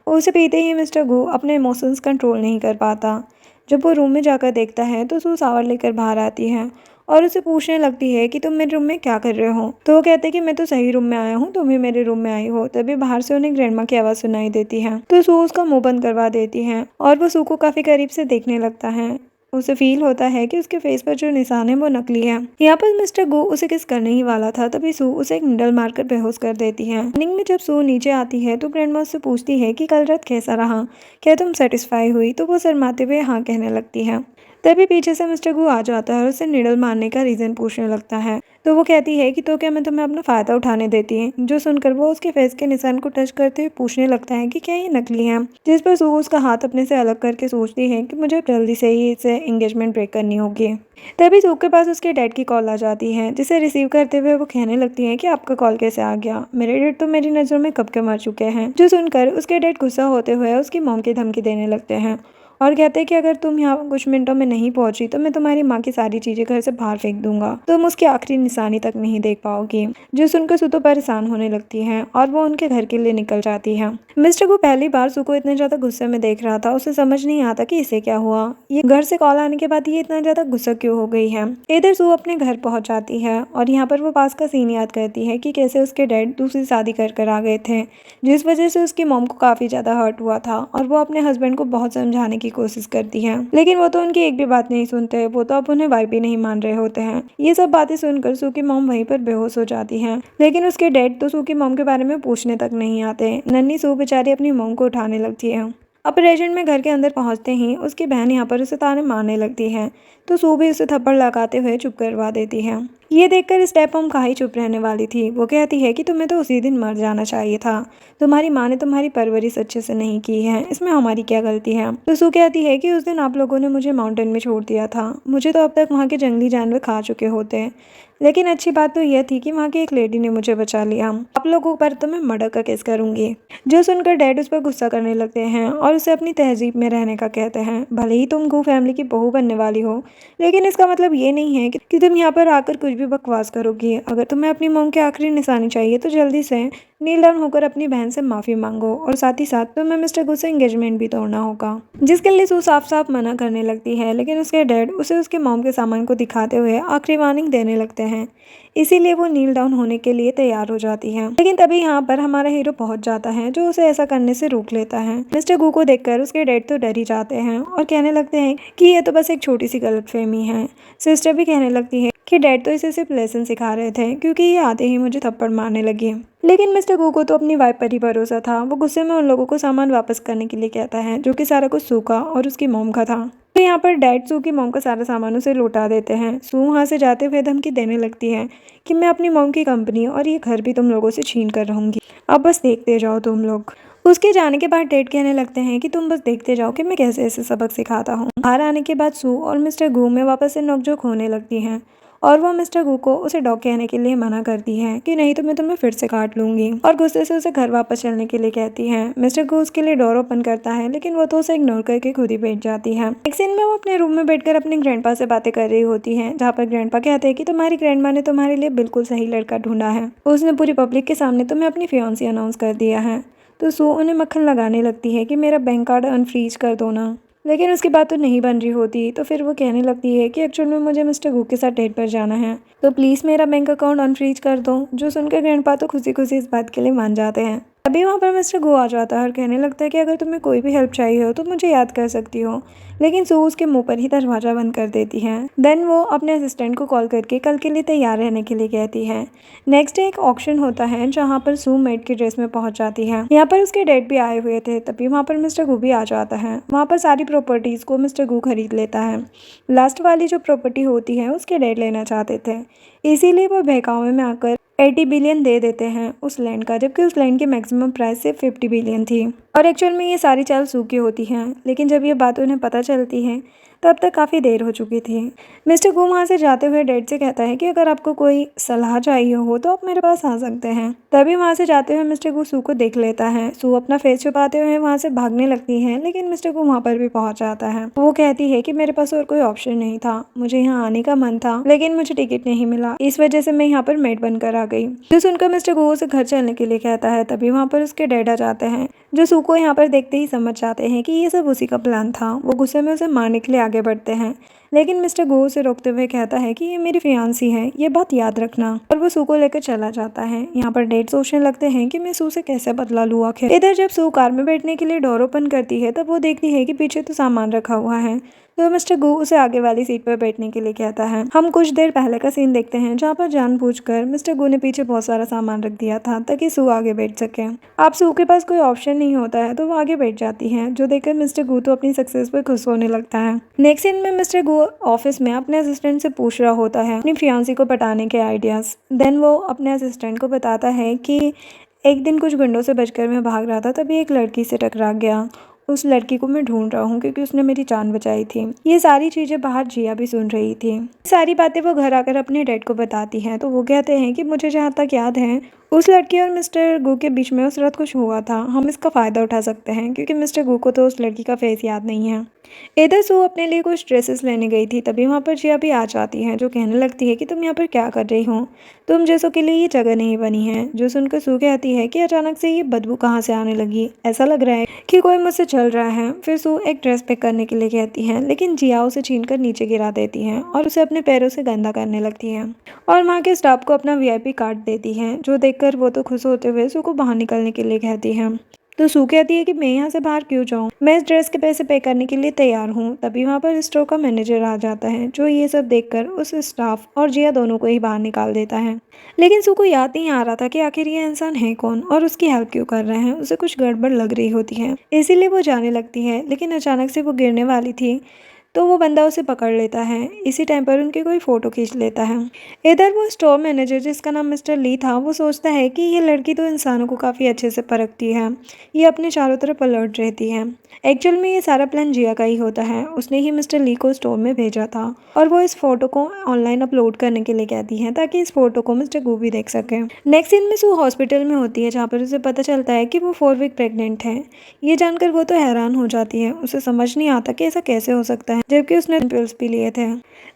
उसे पीते ही मिस्टर गू अपने इमोशंस कंट्रोल नहीं कर पाता। जब वो रूम में जाकर देखता है तो सू शावर लेकर बाहर आती है और उसे पूछने लगती है कि तुम मेरे रूम में क्या कर रहे हो। तो वो कहते हैं कि मैं तो सही रूम में आया हूँ, तुम भी मेरे रूम में आई हो। तभी बाहर से उन्हें ग्रैंडमा की आवाज़ सुनाई देती है, तो सू उसका मुंह बंद करवा देती है और वो सू को काफ़ी करीब से देखने लगता है। उसे फील होता है कि उसके फेस पर जो निशान है वो नकली है। यहाँ पर मिस्टर गो उसे किस करने ही वाला था, तभी सू उसे एक निडल मारकर बेहोश कर देती है। मॉर्निंग में जब सू नीचे आती है तो ग्रैंडमा उससे पूछती है कि कल रात कैसा रहा, क्या तुम सेटिस्फाई हुई, तो वो शर्माते हुए हाँ कहने लगती है। तभी पीछे से मिस्टर गू आ जाता है और उसे निडल मारने का रीजन पूछने लगता है। तो वो कहती है कि तो क्या मैं तुम्हें अपना फायदा उठाने देती है। जो सुनकर वो उसके फेस के निशान को टच करते हुए पूछने लगता है कि क्या ये नकली है, जिस पर सू उसका हाथ अपने से अलग करके सोचती है कि मुझे जल्दी से ही इसे एंगेजमेंट ब्रेक करनी होगी। तभी सू के पास उसके डैड की कॉल आ जाती है, जिसे रिसीव करते हुए वो कहने लगती है कि आपका कॉल कैसे आ गया, मेरे डैड तो मेरी नज़रों में कब के मर चुके हैं। जो सुनकर उसके डैड गुस्सा होते हुए उसकी मॉम की धमकी देने लगते हैं और कहते हैं कि अगर तुम यहाँ कुछ मिनटों में नहीं पहुंची तो मैं तुम्हारी माँ की सारी चीजें घर से बाहर फेंक दूंगा, तुम उसकी आखिरी निशानी तक नहीं देख पाओगी। जो सुनकर सू तो परेशान होने लगती है और वो उनके घर के लिए निकल जाती है। मिस्टर को पहली बार सू को इतने ज्यादा गुस्से में देख रहा था, उसे समझ नहीं आता कि इसे क्या हुआ, ये घर से कॉल आने के बाद ये इतना ज्यादा गुस्सा क्यों हो गई है। इधर सू अपने घर पहुंच जाती है और यहाँ पर वो पास का सीन याद करती है कि कैसे उसके डैड दूसरी शादी कर आ गए थे, जिस वजह से उसकी मॉम को काफी ज्यादा हर्ट हुआ था और वो अपने हस्बैंड को बहुत समझाने की कोशिश करती है, लेकिन वो तो उनकी एक भी बात नहीं सुनते। वो तो अब उन्हें वाइफ भी नहीं मान रहे होते हैं। ये सब बातें सुनकर सू की मॉम वहीं पर बेहोश हो जाती है, लेकिन उसके डैड तो सू की मॉम के बारे में पूछने तक नहीं आते। नन्ही सू बेचारी अपनी मॉम को उठाने लगती है। ऑपरेशन में घर के अंदर पहुंचते ही उसकी बहन यहाँ पर उसे ताने मारने लगती है, तो सू भी उसे थप्पड़ लगाते हुए चुप करवा देती है। ये देखकर स्टेप मॉम काहे चुप रहने वाली थी। वो कहती है कि तुम्हें तो उसी दिन मर जाना चाहिए था, तुम्हारी माँ ने तुम्हारी परवरिश अच्छे से नहीं की है, इसमें हमारी क्या गलती है। तो सू कहती है कि उस दिन आप लोगों ने मुझे माउंटेन में छोड़ दिया था, मुझे तो अब तक वहाँ के जंगली जानवर खा चुके होते, लेकिन अच्छी बात तो यह थी कि वहाँ की एक लेडी ने मुझे बचा लिया। आप लोगों पर तो मैं मर्डर का केस करूंगी। जो सुनकर डैड उस पर गुस्सा करने लगते हैं और उसे अपनी तहजीब में रहने का कहते हैं। भले ही तुम गू फैमिली की बहू बनने वाली हो, लेकिन इसका मतलब ये नहीं है कि तुम यहाँ पर आकर कुछ भी बकवास करोगी। अगर तुम्हें अपनी मॉम की आखिरी निशानी चाहिए तो जल्दी से नील डाउन होकर अपनी बहन से माफी मांगो और साथ ही साथ तुम्हें मिस्टर गू से एंगेजमेंट भी तोड़ना होगा। जिसके लिए सू साफ साफ मना करने लगती है, लेकिन उसके डैड उसे उसके मॉम के सामान को दिखाते हुए आखिरी वार्निंग देने लगते हैं, इसीलिए वो नील डाउन होने के लिए तैयार हो जाती है। लेकिन तभी यहाँ पर हमारा हीरो पहुंच जाता है, जो उसे ऐसा करने से रोक लेता है। मिस्टर गू को देखकर उसके डैड तो डर ही जाते हैं और कहने लगते हैं कि ये तो बस एक छोटी सी गलतफहमी है। सिस्टर भी कहने लगती है कि डैड तो इसे सिर्फ लेसन सिखा रहे थे, क्योंकि ये आते ही मुझे थप्पड़ मारने लगी। लेकिन मिस्टर गू को तो अपनी वाइफ पर ही भरोसा था। वो गुस्से में उन लोगों को सामान वापस करने के लिए कहता है, जो कि सारा कुछ सू का और उसकी मॉम का था। तो यहाँ पर डैड सू की मॉम का सारा सामान उसे लौटा देते हैं। सू वहाँ से जाते हुए धमकी देने लगती है कि मैं अपनी मॉम की कंपनी और ये घर भी तुम लोगों से छीन कर रहूंगी, अब बस देखते जाओ तुम लोग। उसके जाने के बाद डैड कहने लगते हैं कि तुम बस देखते जाओ कि मैं कैसे ऐसे सबक सिखाता हूँ। बाहर आने के बाद सू और मिस्टर गू में वापस से नोकझोंक होने लगती हैं और वो मिस्टर गू को उसे डॉग कहने के लिए मना करती है कि नहीं तो मैं तुम्हें फिर से काट लूंगी, और गुस्से से उसे घर वापस चलने के लिए कहती है। मिस्टर गू उसके लिए डोर ओपन करता है, लेकिन वो तो उसे इग्नोर करके खुद ही बैठ जाती है। एक सीन में वो अपने रूम में बैठकर अपने ग्रैंडपा से बातें कर रही होती है, जहाँ पर ग्रैंडपा कहते हैं कि तुम्हारी ग्रैंडमा ने तुम्हारे लिए बिल्कुल सही लड़का ढूंढा है, उसने पूरी पब्लिक के सामने तुम्हें अपनी फियांसी अनाउंस कर दिया है। तो सू उन्हें मक्खन लगाने लगती है कि मेरा बैंक कार्ड अनफ्रीज कर दो ना, लेकिन उसकी बात तो नहीं बन रही होती। तो फिर वो कहने लगती है कि एक्चुअल में मुझे मिस्टर गू के साथ डेट पर जाना है, तो प्लीज़ मेरा बैंक अकाउंट अनफ्रीज कर दो। जो सुनकर ग्रैंडपा तो खुशी खुशी इस बात के लिए मान जाते हैं। अभी वहाँ पर मिस्टर गू आ जाता है और कहने लगता है कि अगर तुम्हें कोई भी हेल्प चाहिए हो तो मुझे याद कर सकती हो, लेकिन सू उसके मुंह पर ही दरवाजा बंद कर देती है। देन वो अपने असिस्टेंट को कॉल करके कल के लिए तैयार रहने के लिए कहती है। नेक्स्ट डे एक ऑक्शन होता है, जहाँ पर सू मेड की ड्रेस में पहुंच जाती है। यहाँ पर उसके डैड भी आए हुए थे, तभी वहाँ पर मिस्टर गू भी आ जाता है। वहाँ पर सारी प्रॉपर्टीज को मिस्टर गू खरीद लेता है। लास्ट वाली जो प्रॉपर्टी होती है उसके डैड लेना चाहते थे, इसीलिए वो बहकावे में आकर 80 बिलियन दे देते हैं उस लैंड का, जबकि उस लैंड की मैक्सिमम प्राइस सिर्फ 50 बिलियन थी। और एक्चुअल में ये सारी चाल सू की होती है, लेकिन जब ये बात उन्हें पता चलती है तब तक काफ़ी देर हो चुकी थी। मिस्टर गू वहाँ से जाते हुए डैड से कहता है कि अगर आपको कोई सलाह चाहिए हो तो आप मेरे पास आ सकते हैं। तभी वहाँ से जाते हुए मिस्टर गू सू को देख लेता है। सू अपना फेस छुपाते हुए वहाँ से भागने लगती है, लेकिन मिस्टर गू वहाँ पर भी पहुँच जाता है। वो कहती है कि मेरे पास और कोई ऑप्शन नहीं था, मुझे यहाँ आने का मन था लेकिन मुझे टिकट नहीं मिला, इस वजह से मैं यहाँ पर मेड बनकर आ गई। जो सुनकर मिस्टर गू उसे घर चलने के लिए कहता है। तभी वहाँ पर उसके डैड आ जाते हैं, जो सू को यहाँ पर देखते ही समझ जाते हैं कि ये सब उसी का प्लान था। वो गुस्से में उसे मारने के लिए आगे बढ़ते हैं, लेकिन मिस्टर गो उसे रोकते हुए कहता है कि ये मेरी फियांसी है, ये बात याद रखना, और वो सू को लेकर चला जाता है। यहाँ पर डैड सोचने लगते हैं कि मैं सू से कैसे बदला लूँ आखिर। इधर जब सू कार में बैठने के लिए डोर ओपन करती है तब वो देखती है कि पीछे तो सामान रखा हुआ है। तो मिस्टर गू उसे आगे वाली सीट पर बैठने के लिए कहता है। हम कुछ देर पहले का सीन देखते हैं जहाँ पर जानबूझकर मिस्टर गू ने पीछे बहुत सारा सामान रख दिया था ताकि सू आगे बैठ सके। अब सू के पास कोई ऑप्शन नहीं होता है तो वो आगे बैठ जाती है, जो देखकर मिस्टर गू तो अपनी सक्सेस पर खुश होने लगता है। नेक्स्ट सीन में मिस्टर गू ऑफिस में अपने असिस्टेंट से पूछ रहा होता है अपनी फियांसी को पटाने के आइडियाज। देन वो अपने असिस्टेंट को बताता है कि एक दिन कुछ गुंडों से बचकर मैं भाग रहा था, तभी एक लड़की से टकरा गया। उस लड़की को मैं ढूंढ रहा हूँ क्योंकि उसने मेरी जान बचाई थी। ये सारी चीज़ें बाहर जिया भी सुन रही थी। सारी बातें वो घर आकर अपने डैड को बताती हैं तो वो कहते हैं कि मुझे जहाँ तक याद है उस लड़की और मिस्टर गू के बीच में उस रात कुछ हुआ था। हम इसका फ़ायदा उठा सकते हैं क्योंकि मिस्टर गू को तो उस लड़की का फेस याद नहीं है। इधर सू अपने लिए कुछ ड्रेसेस लेने गई थी, तभी वहाँ पर जिया भी आ जाती है जो कहने लगती है कि तुम यहाँ पर क्या कर रही हो, तुम जैसों के लिए ये जगह नहीं बनी है। जो सुनकर सू कहती है कि अचानक से ये बदबू कहाँ से आने लगी, ऐसा लग रहा है कि कोई मुझसे चल रहा है। फिर सू एक ड्रेस पैक करने के लिए कहती है, लेकिन जिया उसे छीनकर नीचे गिरा देती है और उसे अपने पैरों से गंदा करने लगती है और वहाँ के स्टाफ को अपना वीआईपी कार्ड देती है, जो देखकर वो तो खुश होते हुए सू को बाहर निकलने के लिए कहती है। तो सू कहती है कि मैं यहाँ से बाहर क्यों जाऊँ, मैं इस ड्रेस के पैसे पे करने के लिए तैयार हूँ। तभी वहाँ पर स्टोर का मैनेजर आ जाता है, जो ये सब देखकर उस स्टाफ और जिया दोनों को ही बाहर निकाल देता है। लेकिन सू को याद नहीं आ रहा था कि आखिर ये इंसान है कौन और उसकी हेल्प क्यों कर रहे हैं। उसे कुछ गड़बड़ लग रही होती है, इसीलिए वो जाने लगती है। लेकिन अचानक से वो गिरने वाली थी तो वो बंदा उसे पकड़ लेता है। इसी टाइम पर उनकी कोई फ़ोटो खींच लेता है। इधर वो स्टोर मैनेजर जिसका नाम मिस्टर ली था, वो सोचता है कि ये लड़की तो इंसानों को काफ़ी अच्छे से परखती है, ये अपने चारों तरफ अलर्ट रहती है। एक्चुअल में ये सारा प्लान जिया का ही होता है, उसने ही मिस्टर ली को स्टोर में भेजा था और वो इस फोटो को ऑनलाइन अपलोड करने के लिए कहती है ताकि इस फोटो को मिस्टर गू भी देख सके। नेक्स्ट सीन में सू हॉस्पिटल में होती है जहाँ पर उसे पता चलता है कि वो 4 वीक प्रेग्नेंट है। ये जानकर वो तो हैरान हो जाती है, उसे समझ नहीं आता कि ऐसा कैसे हो सकता है जबकि उसने पिल्स भी लिए थे।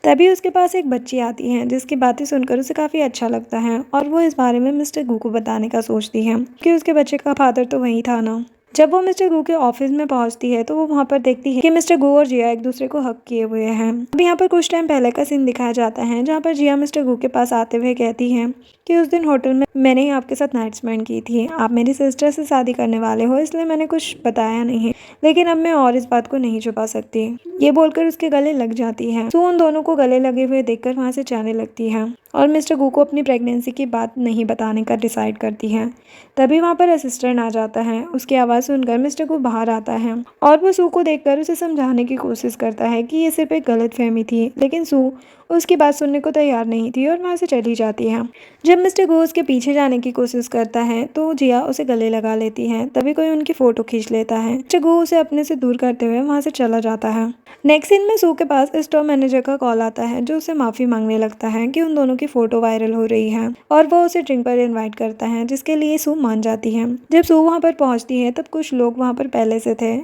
तभी उसके पास एक बच्ची आती है जिसकी बातें सुनकर उसे काफ़ी अच्छा लगता है और वो इस बारे में मिस्टर गू को बताने का सोचती है कि उसके बच्चे का फादर तो वही था ना। जब वो मिस्टर गू के ऑफिस में पहुंचती है तो वो वहां पर देखती है कि मिस्टर गू और जिया एक दूसरे को हक किए हुए हैं। अब यहाँ पर कुछ टाइम पहले का सीन दिखाया जाता है जहाँ पर जिया मिस्टर गू के पास आते हुए कहती है कि उस दिन होटल में मैंने ही आपके साथ नाइट स्पेंड की थी। आप मेरी सिस्टर से शादी करने वाले हो इसलिए मैंने कुछ बताया नहीं, लेकिन अब मैं और इस बात को नहीं छुपा सकती। ये बोलकर उसके गले लग जाती है। सो उन दोनों को गले लगे हुए देखकर वहाँ से जाने लगती है और मिस्टर गू को अपनी प्रेगनेंसी की बात नहीं बताने का डिसाइड करती है। तभी वहाँ पर असिस्टेंट आ जाता है। उसकी आवाज़ सुनकर मिस्टर गू बाहर आता है और वो सू को देखकर उसे समझाने की कोशिश करता है कि ये सिर्फ एक गलतफहमी थी, लेकिन सू उसकी बात सुनने को तैयार नहीं थी और वहाँ से चली जाती है। जब मिस्टर गू उसके पीछे जाने की कोशिश करता है तो जिया उसे गले लगा लेती है। तभी कोई उनकी फ़ोटो खींच लेता है। मिस्टर गू उसे अपने से दूर करते हुए वहाँ से चला जाता है। नेक्स्ट सीन में सू के पास स्टोर मैनेजर का कॉल आता है जो उसे माफ़ी मांगने लगता है कि उन दोनों की फ़ोटो वायरल हो रही है और वो उसे ड्रिंक पर इनवाइट करता है, जिसके लिए सू मान जाती है। जब सू वहाँ पर पहुँचती है तब कुछ लोग वहाँ पर पहले से थे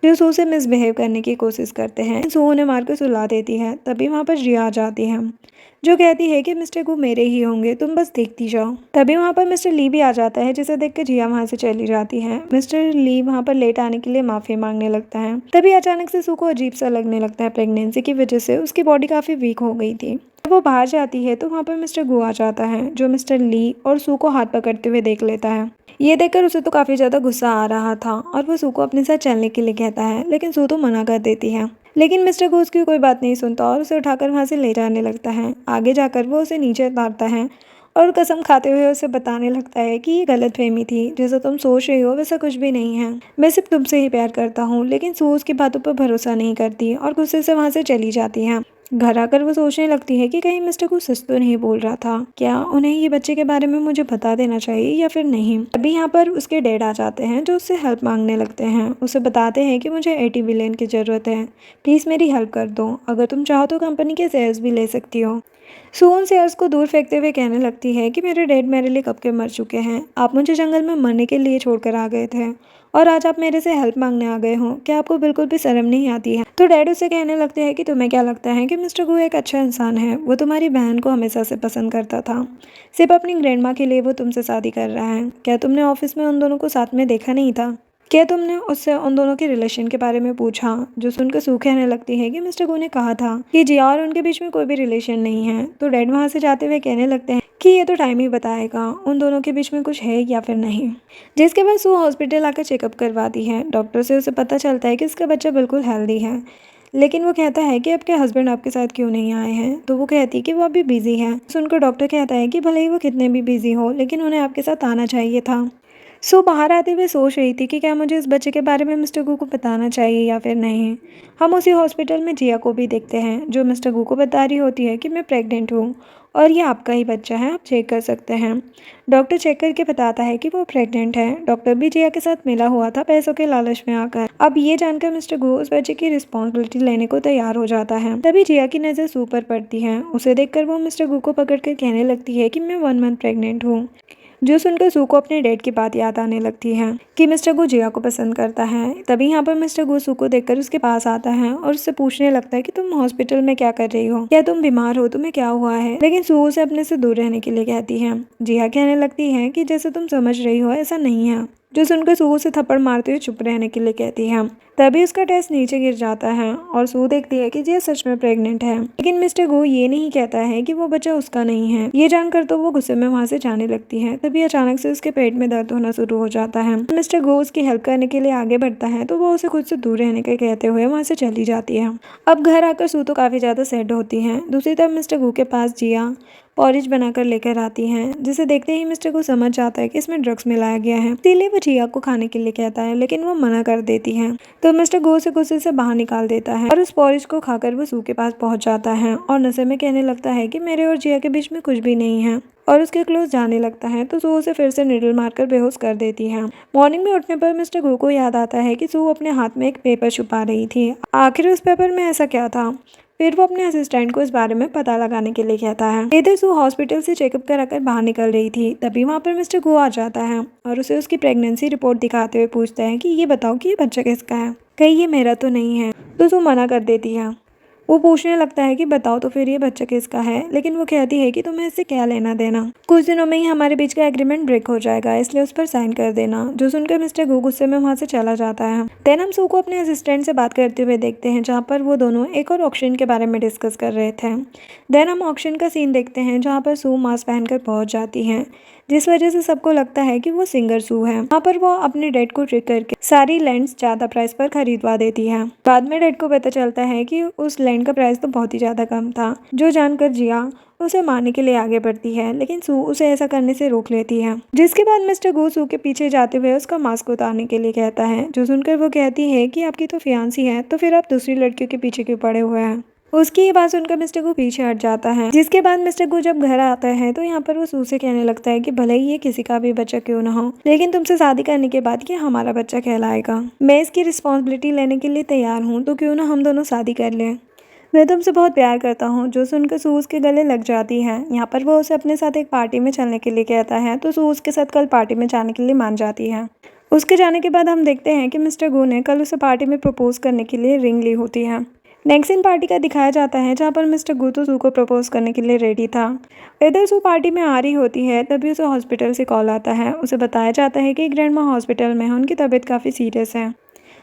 जो सू से मिसबिहेव करने की कोशिश करते हैं। सू उन्हें मारकर सुला देती है। तभी वहाँ पर जिया आ जाती है जो कहती है कि मिस्टर गू मेरे ही होंगे, तुम बस देखती जाओ। तभी वहाँ पर मिस्टर ली भी आ जाता है जिसे देखकर जिया वहाँ से चली जाती है। मिस्टर ली वहाँ पर लेट आने के लिए माफ़ी मांगने लगता है। तभी अचानक से सू को अजीब सा लगने लगता है। प्रेगनेंसी की वजह से उसकी बॉडी काफ़ी वीक हो गई थी। जब वो बाहर जाती है तो वहाँ पर मिस्टर गू आ जाता है जो मिस्टर ली और सू को हाथ पकड़ते हुए देख लेता है। ये देखकर उसे तो काफ़ी ज़्यादा गुस्सा आ रहा था और वो सू को अपने साथ चलने के लिए कहता है, लेकिन सू तो मना कर देती है। लेकिन मिस्टर गू उसकी कोई बात नहीं सुनता और उसे उठाकर वहाँ से ले जाने लगता है। आगे जाकर वो उसे नीचे उतारता है और कसम खाते हुए उसे बताने लगता है कि ये गलतफहमी थी, जैसा तुम सोच रही हो वैसा कुछ भी नहीं है, मैं सिर्फ तुमसे ही प्यार करता हूँ। लेकिन सू उसकी बातों पर भरोसा नहीं करती और गुस्से से वहाँ से चली जाती है। घर आकर वो सोचने लगती है कि कहीं मिस्टर को सच तो नहीं बोल रहा था, क्या उन्हें ये बच्चे के बारे में मुझे बता देना चाहिए या फिर नहीं। अभी यहाँ पर उसके डैड आ जाते हैं जो उससे हेल्प मांगने लगते हैं। उसे बताते हैं कि मुझे 80 बिलियन की ज़रूरत है, प्लीज़ मेरी हेल्प कर दो, अगर तुम चाहो तो कंपनी के शेयर्स भी ले सकती हो। सू उन शेयर्स को दूर फेंकते हुए कहने लगती है कि मेरे डैड मेरे लिए कब के मर चुके हैं, आप मुझे जंगल में मरने के लिए छोड़कर आ गए थे और आज आप मेरे से हेल्प मांगने आ गए हो, क्या आपको बिल्कुल भी शर्म नहीं आती है। तो डैड उसे कहने लगते हैं कि तुम्हें क्या लगता है कि मिस्टर गू एक अच्छा इंसान है, वो तुम्हारी बहन को हमेशा से पसंद करता था, सिर्फ अपनी ग्रैंड माँ के लिए वो तुमसे शादी कर रहा है। क्या तुमने ऑफिस में उन दोनों को साथ में देखा नहीं था, क्या तुमने उससे उन दोनों के रिलेशन के बारे में पूछा। जो सुनकर सू कहने लगती है कि मिस्टर गू ने कहा था कि जिया और उनके बीच में कोई भी रिलेशन नहीं है। तो डैड वहाँ से जाते हुए कहने लगते हैं कि ये तो टाइम ही बताएगा उन दोनों के बीच में कुछ है या फिर नहीं। जिसके बाद सू हॉस्पिटल आकर चेकअप करवाती है। डॉक्टर से उसे पता चलता है कि उसका बच्चा बिल्कुल हेल्दी है, लेकिन वो कहता है कि आपके हस्बैंड आपके साथ क्यों नहीं आए हैं। तो वो कहती है कि वो अभी बिजी है। सुनकर डॉक्टर कहता है कि भले ही वो कितने भी बिजी हो लेकिन उन्हें आपके साथ आना चाहिए था। सो बाहर आते हुए सोच रही थी कि क्या मुझे इस बच्चे के बारे में मिस्टर गू को बताना चाहिए या फिर नहीं। हम उसी हॉस्पिटल में जिया को भी देखते हैं जो मिस्टर गू को बता रही होती है कि मैं प्रेग्नेंट हूँ और ये आपका ही बच्चा है, आप चेक कर सकते हैं। डॉक्टर चेक करके बताता है कि वो प्रेग्नेंट है। डॉक्टर भी जिया के साथ मिला हुआ था पैसों के लालच में आकर। अब ये जानकर मिस्टर गू उस बच्चे की रिस्पॉन्सिबिलिटी लेने को तैयार हो जाता है। तभी जिया की नज़र सू पर पड़ती है। उसे देखकर वो मिस्टर गू को पकड़कर कहने लगती है कि मैं 1 मंथ प्रेग्नेंट हूँ। जो सुनकर सू को अपने डैड की बात याद आने लगती है कि मिस्टर गू जिया को पसंद करता है। तभी यहाँ पर मिस्टर गू सू को देखकर उसके पास आता है और उससे पूछने लगता है कि तुम हॉस्पिटल में क्या कर रही हो, क्या तुम बीमार हो, तुम्हें क्या हुआ है। लेकिन सू उसे अपने से दूर रहने के लिए कहती है। जिया कहने लगती है कि जैसे तुम समझ रही हो ऐसा नहीं है। जो सुनकर सू उसे थप्पड़ मारते हुए चुप रहने के लिए कहती है। तभी उसका टेस्ट नीचे गिर जाता है और सू देखती है कि जिया सच में प्रेग्नेंट है। लेकिन मिस्टर गो ये नहीं कहता है कि वो बच्चा उसका नहीं है। ये जानकर तो वो गुस्से में वहाँ से जाने लगती है। तभी अचानक से उसके पेट में दर्द होना शुरू हो जाता है। मिस्टर गो उसकी हेल्प करने के लिए आगे बढ़ता है तो वो उसे खुद से दूर रहने के कहते हुए वहाँ से चली जाती है। अब घर आकर सू तो काफी ज्यादा सैड होती है। दूसरी तरफ मिस्टर गो के पास जिया पॉरिज बनाकर लेकर आती हैं, जिसे देखते ही मिस्टर को समझ जाता है कि इसमें ड्रग्स मिलाया गया है। इसीलिए वो जिया को खाने के लिए कहता है लेकिन वो मना कर देती है। तो मिस्टर गो से गुस्से से बाहर निकाल देता है और उस पॉरिज को खाकर वो सू के पास पहुंच जाता है और नशे में कहने लगता है कि मेरे और जिया के बीच में कुछ भी नहीं है और उसके क्लोज जाने लगता है। तो सू उसे फिर से निडल मारकर बेहोश कर देती है। मॉर्निंग में उठने पर मिस्टर गो को याद आता है कि सू अपने हाथ में एक पेपर छुपा रही थी। आखिर उस पेपर में ऐसा क्या था। फिर वो अपने असिस्टेंट को इस बारे में पता लगाने के लिए कहता है। इधर सू हॉस्पिटल से चेकअप कराकर बाहर निकल रही थी। तभी वहाँ पर मिस्टर गो आ जाता है और उसे उसकी प्रेगनेंसी रिपोर्ट दिखाते हुए पूछता है कि ये बताओ कि ये बच्चा किसका है, कहीं ये मेरा तो नहीं है। तो सू मना कर देती है। वो पूछने लगता है कि बताओ तो फिर ये बच्चा किसका है। लेकिन वो कहती है कि तुम्हें इससे क्या लेना देना, कुछ दिनों में ही हमारे बीच का एग्रीमेंट ब्रेक हो जाएगा, इसलिए उस पर साइन कर देना। जो सुनकर मिस्टर गो गुस्से में वहाँ से चला जाता है। देन हम सू को अपने असिस्टेंट से बात करते हुए देखते हैं जहाँ पर वो दोनों एक और ऑक्शन के बारे में डिस्कस कर रहे थे। देन हम ऑक्शन का सीन देखते हैं जहाँ पर सू मास्क पहनकर पहुँच जाती है, जिस वजह से सबको लगता है कि वो सिंगर सू है। वहाँ पर वो अपने डैड को ट्रिक करके सारी लैंड्स ज्यादा प्राइस पर खरीदवा देती है। बाद में डैड को पता चलता है कि उस लैंड का प्राइस तो बहुत ही ज्यादा कम था। जो जानकर जिया उसे मारने के लिए आगे बढ़ती है लेकिन सू उसे ऐसा करने से रोक लेती है। जिसके बाद मिस्टर गो सू के पीछे जाते हुए उसका मास्क उतारने के लिए कहता है। जो सुनकर वो कहती है कि आपकी तो फियांसी है तो फिर आप दूसरी लड़कियों के पीछे क्यों पड़े हुए हैं। उसकी ये बात सुनकर मिस्टर गो पीछे हट जाता है। जिसके बाद मिस्टर गो जब घर आता है तो यहाँ पर वो सू से कहने लगता है कि भले ही ये किसी का भी बच्चा क्यों ना हो लेकिन तुमसे शादी करने के बाद ये हमारा बच्चा कहलाएगा। मैं इसकी रिस्पॉन्सिबिलिटी लेने के लिए तैयार हूँ, तो क्यों ना हम दोनों शादी कर लें। मैं तुमसे बहुत प्यार करता हूँ। जो सुनकर सू उसके गले लग जाती है। यहाँ पर वो उसे अपने साथ एक पार्टी में चलने के लिए कहता है तो सू उसके साथ कल पार्टी में जाने के लिए मान जाती है। उसके जाने के बाद हम देखते हैं कि मिस्टर गो ने कल उसे पार्टी में प्रपोज करने के लिए रिंग ली होती है। नेक्स्ट सीन पार्टी का दिखाया जाता है जहाँ पर मिस्टर गो तो सू को प्रपोज करने के लिए रेडी था। इधर सू पार्टी में आ रही होती है तभी उसे हॉस्पिटल से कॉल आता है। उसे बताया जाता है कि ग्रैंड माँ हॉस्पिटल में है, उनकी तबीयत काफ़ी सीरियस है।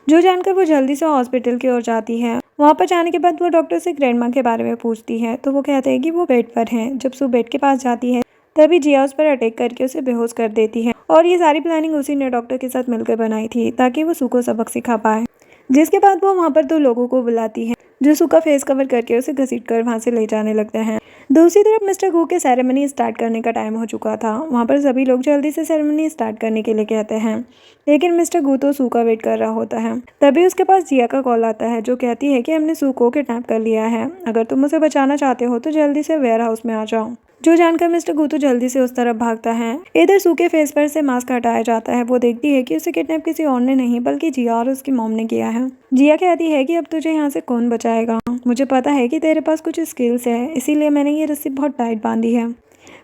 जो जानकर वो जल्दी से हॉस्पिटल की ओर जाती है। वहाँ पर जाने के बाद वो डॉक्टर से ग्रैंड माँ के बारे में पूछती है तो वो कहते हैं कि वो बेड पर हैं। जब सू बेड के पास जाती है तभी जिया उस पर अटैक करके उसे बेहोश कर देती है और ये सारी प्लानिंग उसी ने डॉक्टर के साथ मिलकर बनाई थी ताकि वो सू को सबक सिखा पाए। जिसके बाद वो वहाँ पर 2 लोगों को बुलाती है जो सू का फेस कवर करके उसे घसीट कर वहाँ से ले जाने लगते हैं। दूसरी तरफ मिस्टर गो के सेरेमनी स्टार्ट करने का टाइम हो चुका था। वहाँ पर सभी लोग जल्दी से सेरेमनी स्टार्ट करने के लिए कहते हैं लेकिन मिस्टर गो तो सू का वेट कर रहा होता है। तभी उसके पास जिया का कॉल आता है जो कहती है कि हमने सू को किडनैप कर लिया है, अगर तुम उसे बचाना चाहते हो तो जल्दी से वेयर हाउस में आ जाओ। जो जानकर मिस्टर गो तो जल्दी से उस तरफ भागता है। इधर सू के फेस पर से मास्क हटाया जाता है। वो देखती है कि उसे किडनैप किसी और ने नहीं बल्कि जिया और उसकी मॉम ने किया है। जिया कहती है कि अब तुझे यहाँ से कौन बचाएगा, मुझे पता है कि तेरे पास कुछ स्किल्स है, इसीलिए मैंने ये रस्सी बहुत टाइट बांधी है,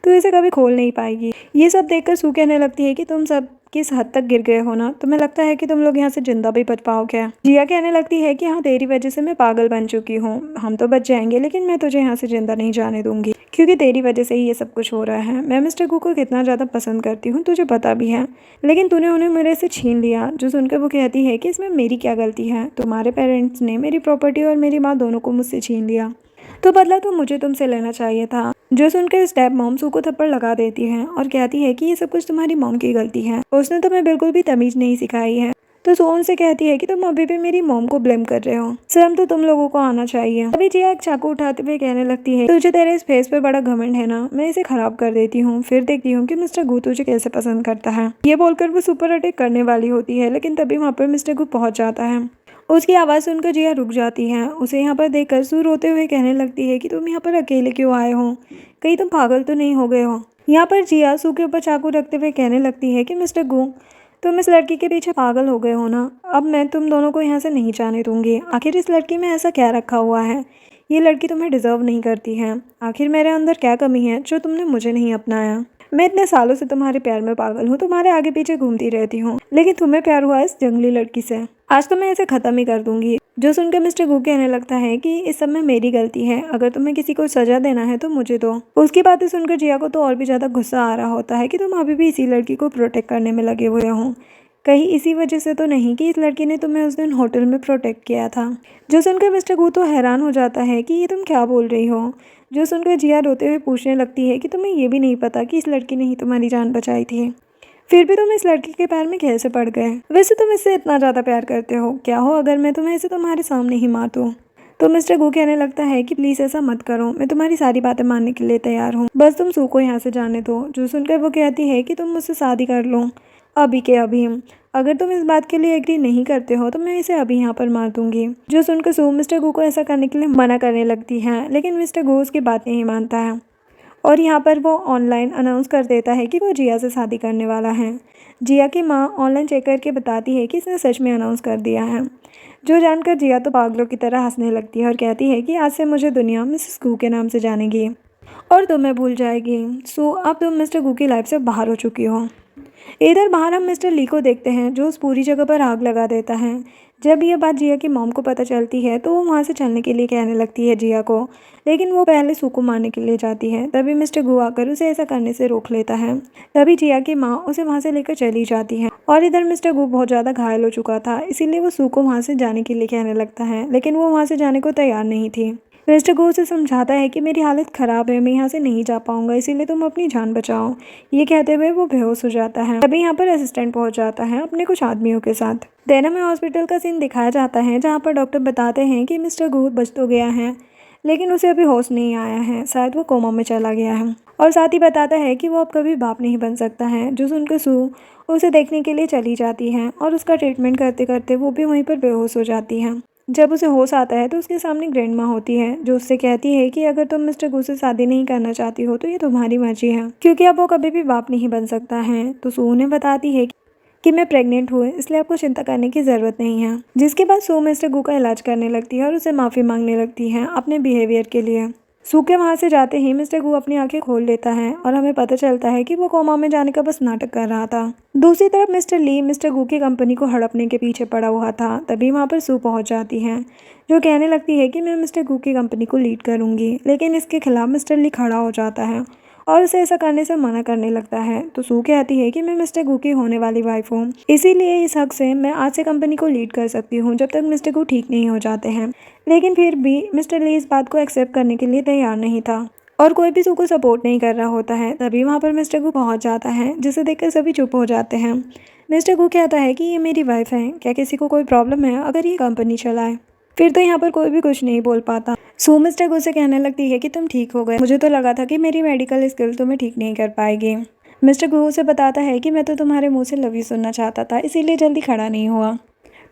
तू इसे कभी खोल नहीं पाएगी। ये सब देखकर सू कहने लगती है कि तुम सब किस हद तक गिर गए हो ना, तुम्हें लगता है कि तुम लोग यहाँ से जिंदा भी बच पाओगे। जिया कहने लगती है कि हाँ तेरी वजह से मैं पागल बन चुकी हूँ, हम तो बच जाएंगे लेकिन मैं तुझे यहाँ से जिंदा नहीं जाने दूंगी क्योंकि तेरी वजह से ही ये सब कुछ हो रहा है। मैं मिस्टर गो को कितना ज़्यादा पसंद करती हूँ तुझे पता भी है, लेकिन तूने उन्हें मेरे से छीन लिया। जो सुनकर वो कहती है कि इसमें मेरी क्या गलती है, तुम्हारे पेरेंट्स ने मेरी प्रॉपर्टी और मेरी माँ दोनों को मुझसे छीन लिया, तो बदला तो मुझे तुमसे लेना चाहिए था। जो सुनकर स्टेप मॉम सू को थप्पड़ लगा देती है और कहती है कि ये सब कुछ तुम्हारी मॉम की गलती है, उसने तुम्हें बिल्कुल भी तमीज नहीं सिखाई है, तो सो उनसे कहती है कि तुम अभी भी मेरी मॉम को ब्लेम कर रहे हो, शर्म तो तुम लोगों को आना चाहिए। अभी जिया एक चाकू उठाते हुए कहने लगती है, तुझे तेरे इस फेस पे बड़ा घमंड है ना, मैं इसे खराब कर देती हूँ, फिर देखती हूँ कि मिस्टर गू तुझे कैसे पसंद करता है। ये बोलकर वो सुपर अटैक करने वाली होती है, लेकिन तभी वहाँ पर मिस्टर गू पहुंच जाता है। उसकी आवाज़ सुनकर जिया रुक जाती है। उसे यहाँ पर देखकर सू रोते हुए कहने लगती है कि तुम यहाँ पर अकेले क्यों आए हो, कहीं तुम पागल तो नहीं हो गए हो। यहाँ पर जिया सू के ऊपर चाकू रखते हुए कहने लगती है कि मिस्टर गू, तुम इस लड़की के पीछे पागल हो गए हो ना, अब मैं तुम दोनों को यहाँ से नहीं जाने दूंगी। आखिर इस लड़की में ऐसा क्या रखा हुआ है, ये लड़की तुम्हें डिजर्व नहीं करती है। आखिर मेरे अंदर क्या कमी है जो तुमने मुझे नहीं अपनाया। मैं इतने सालों से तुम्हारे प्यार में पागल हूँ, तुम्हारे आगे पीछे घूमती रहती हूँ, लेकिन तुम्हें प्यार हुआ इस जंगली लड़की से। आज तो मैं इसे खत्म ही कर दूंगी। जो सुनकर मिस्टर गू कहने लगता है कि इस सब में मेरी गलती है, अगर तुम्हें किसी को सजा देना है तो मुझे दो। उसकी बातें सुनकर जिया को तो और भी ज्यादा गुस्सा आ रहा होता है कि तुम अभी भी इसी लड़की को प्रोटेक्ट करने में लगे हुए हो, कहीं इसी वजह से तो नहीं कि इस लड़की ने तुम्हें उस दिन होटल में प्रोटेक्ट किया था। जो सुनकर मिस्टर गू तो हैरान हो जाता है कि ये तुम क्या बोल रही हो। जो सुनकर जिया रोते हुए पूछने लगती है कि तुम्हें ये भी नहीं पता कि इस लड़की ने ही तुम्हारी जान बचाई थी, फिर भी तुम इस लड़की के पैर में कैसे पड़ गए। वैसे तुम इससे इतना ज़्यादा प्यार करते हो, क्या हो अगर मैं तुम्हें इसे तुम्हारे सामने ही मार दूँ। तो मिस्टर गू कहने लगता है कि प्लीज़ ऐसा मत करो, मैं तुम्हारी सारी बातें मानने के लिए तैयार हूँ, बस तुम सू को यहाँ से जाने दो। जो सुनकर वो कहती है कि तुम मुझसे शादी कर लो अभी के अभी, अगर तुम इस बात के लिए एग्री नहीं करते हो तो मैं इसे अभी यहाँ पर मार दूंगी। जो सुनकर सू मिस्टर गू को ऐसा करने के लिए मना करने लगती है, लेकिन मिस्टर गू उसकी बात नहीं मानता है और यहाँ पर वो ऑनलाइन अनाउंस कर देता है कि वो जिया से शादी करने वाला है। जिया की माँ ऑनलाइन चेक करके बताती है कि इसने सच में अनाउंस कर दिया है। जो जानकर जिया तो पागलों की तरह हंसने लगती है और कहती है कि आज से मुझे दुनिया मिसेस गू के नाम से जानेगी और तुम्हें भूल जाएगी। सो अब तुम मिस्टर गू की लाइफ से बाहर हो चुकी हो। इधर बाहर हम मिस्टर ली को देखते हैं जो उस पूरी जगह पर आग लगा देता है। जब यह बात जिया की मॉम को पता चलती है तो वो वहाँ से चलने के लिए कहने लगती है जिया को, लेकिन वो पहले सू को मारने के लिए जाती है। तभी मिस्टर गू आकर उसे ऐसा करने से रोक लेता है। तभी जिया की माँ उसे वहाँ से लेकर चली जाती है और इधर मिस्टर गू बहुत ज़्यादा घायल हो चुका था, इसीलिए वो सू को वहाँ से जाने के लिए कहने लगता है, लेकिन वो वहाँ से जाने को तैयार नहीं थी। मिस्टर गो उसे समझाता है कि मेरी हालत ख़राब है, मैं यहाँ से नहीं जा पाऊंगा, इसीलिए तुम अपनी जान बचाओ। ये कहते हुए वो बेहोश हो जाता है। तभी यहाँ पर असिस्टेंट पहुँच जाता है अपने कुछ आदमियों के साथ। देना में हॉस्पिटल का सीन दिखाया जाता है जहाँ पर डॉक्टर बताते हैं कि मिस्टर गो बच तो गया है, लेकिन उसे अभी होश नहीं आया है, शायद वो कोमा में चला गया है। और साथ ही बताता है कि वो अब कभी बाप नहीं बन सकता है। जो सुनकर सू उसे देखने के लिए चली जाती है और उसका ट्रीटमेंट करते करते वो भी वहीं पर बेहोश हो जाती है। जब उसे होश आता है तो उसके सामने ग्रैंड माँ होती है जो उससे कहती है कि अगर तुम मिस्टर गू से शादी नहीं करना चाहती हो तो ये तुम्हारी मर्जी है, क्योंकि अब वो कभी भी बाप नहीं बन सकता है। तो सू उन्हें बताती है कि मैं प्रेग्नेंट हूँ, इसलिए आपको चिंता करने की ज़रूरत नहीं है। जिसके बाद सू मिस्टर गू का इलाज करने लगती है और उसे माफ़ी मांगने लगती है अपने बिहेवियर के लिए। सू के वहाँ से जाते ही मिस्टर गू अपनी आंखें खोल लेता है और हमें पता चलता है कि वो कोमा में जाने का बस नाटक कर रहा था। दूसरी तरफ मिस्टर ली मिस्टर गू की कंपनी को हड़पने के पीछे पड़ा हुआ था। तभी वहाँ पर सू पहुँच जाती है जो कहने लगती है कि मैं मिस्टर गू की कंपनी को लीड करूँगी, लेकिन इसके खिलाफ मिस्टर ली खड़ा हो जाता है और उसे ऐसा करने से मना करने लगता है। तो सू कहती है कि मैं मिस्टर गू की होने वाली वाइफ हूँ, इसीलिए इस हक से मैं आज से कंपनी को लीड कर सकती हूँ जब तक मिस्टर गू ठीक नहीं हो जाते हैं। लेकिन फिर भी मिस्टर ली इस बात को एक्सेप्ट करने के लिए तैयार नहीं था और कोई भी सू को सपोर्ट नहीं कर रहा होता है। तभी वहाँ पर मिस्टर गू पहुँच जाता है जिसे देखकर सभी चुप हो जाते हैं। मिस्टर गू कहता है कि ये मेरी वाइफ है, क्या किसी को कोई प्रॉब्लम है अगर ये कंपनी चलाए। फिर तो यहाँ पर कोई भी कुछ नहीं बोल पाता। सू मिस्टर गू से कहने लगती है कि तुम ठीक हो गए, मुझे तो लगा था कि मेरी मेडिकल स्किल तुम्हें ठीक नहीं कर पाएगी। मिस्टर गू से बताता है कि मैं तो तुम्हारे मुंह से लव यू सुनना चाहता था, इसीलिए जल्दी खड़ा नहीं हुआ।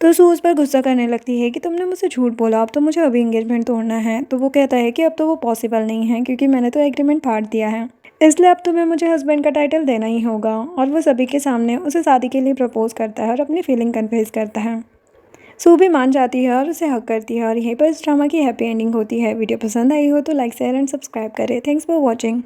तो सू उस पर गुस्सा करने लगती है कि तुमने मुझसे झूठ बोला, अब तो मुझे अभी एंगेजमेंट तोड़ना है। तो वो कहता है कि अब तो वो पॉसिबल नहीं है क्योंकि मैंने तो एग्रीमेंट फाड़ दिया है, इसलिए अब तुम्हें मुझे हस्बैंड का टाइटल देना ही होगा। और वो सभी के सामने उसे शादी के लिए प्रपोज करता है और अपनी फीलिंग कन्फेस करता है। सू भी मान जाती है और उसे हक करती है और यहीं पर इस ड्रामा की हैप्पी एंडिंग होती है। वीडियो पसंद आई हो तो लाइक शेयर एंड सब्सक्राइब करें। Thanks for watching.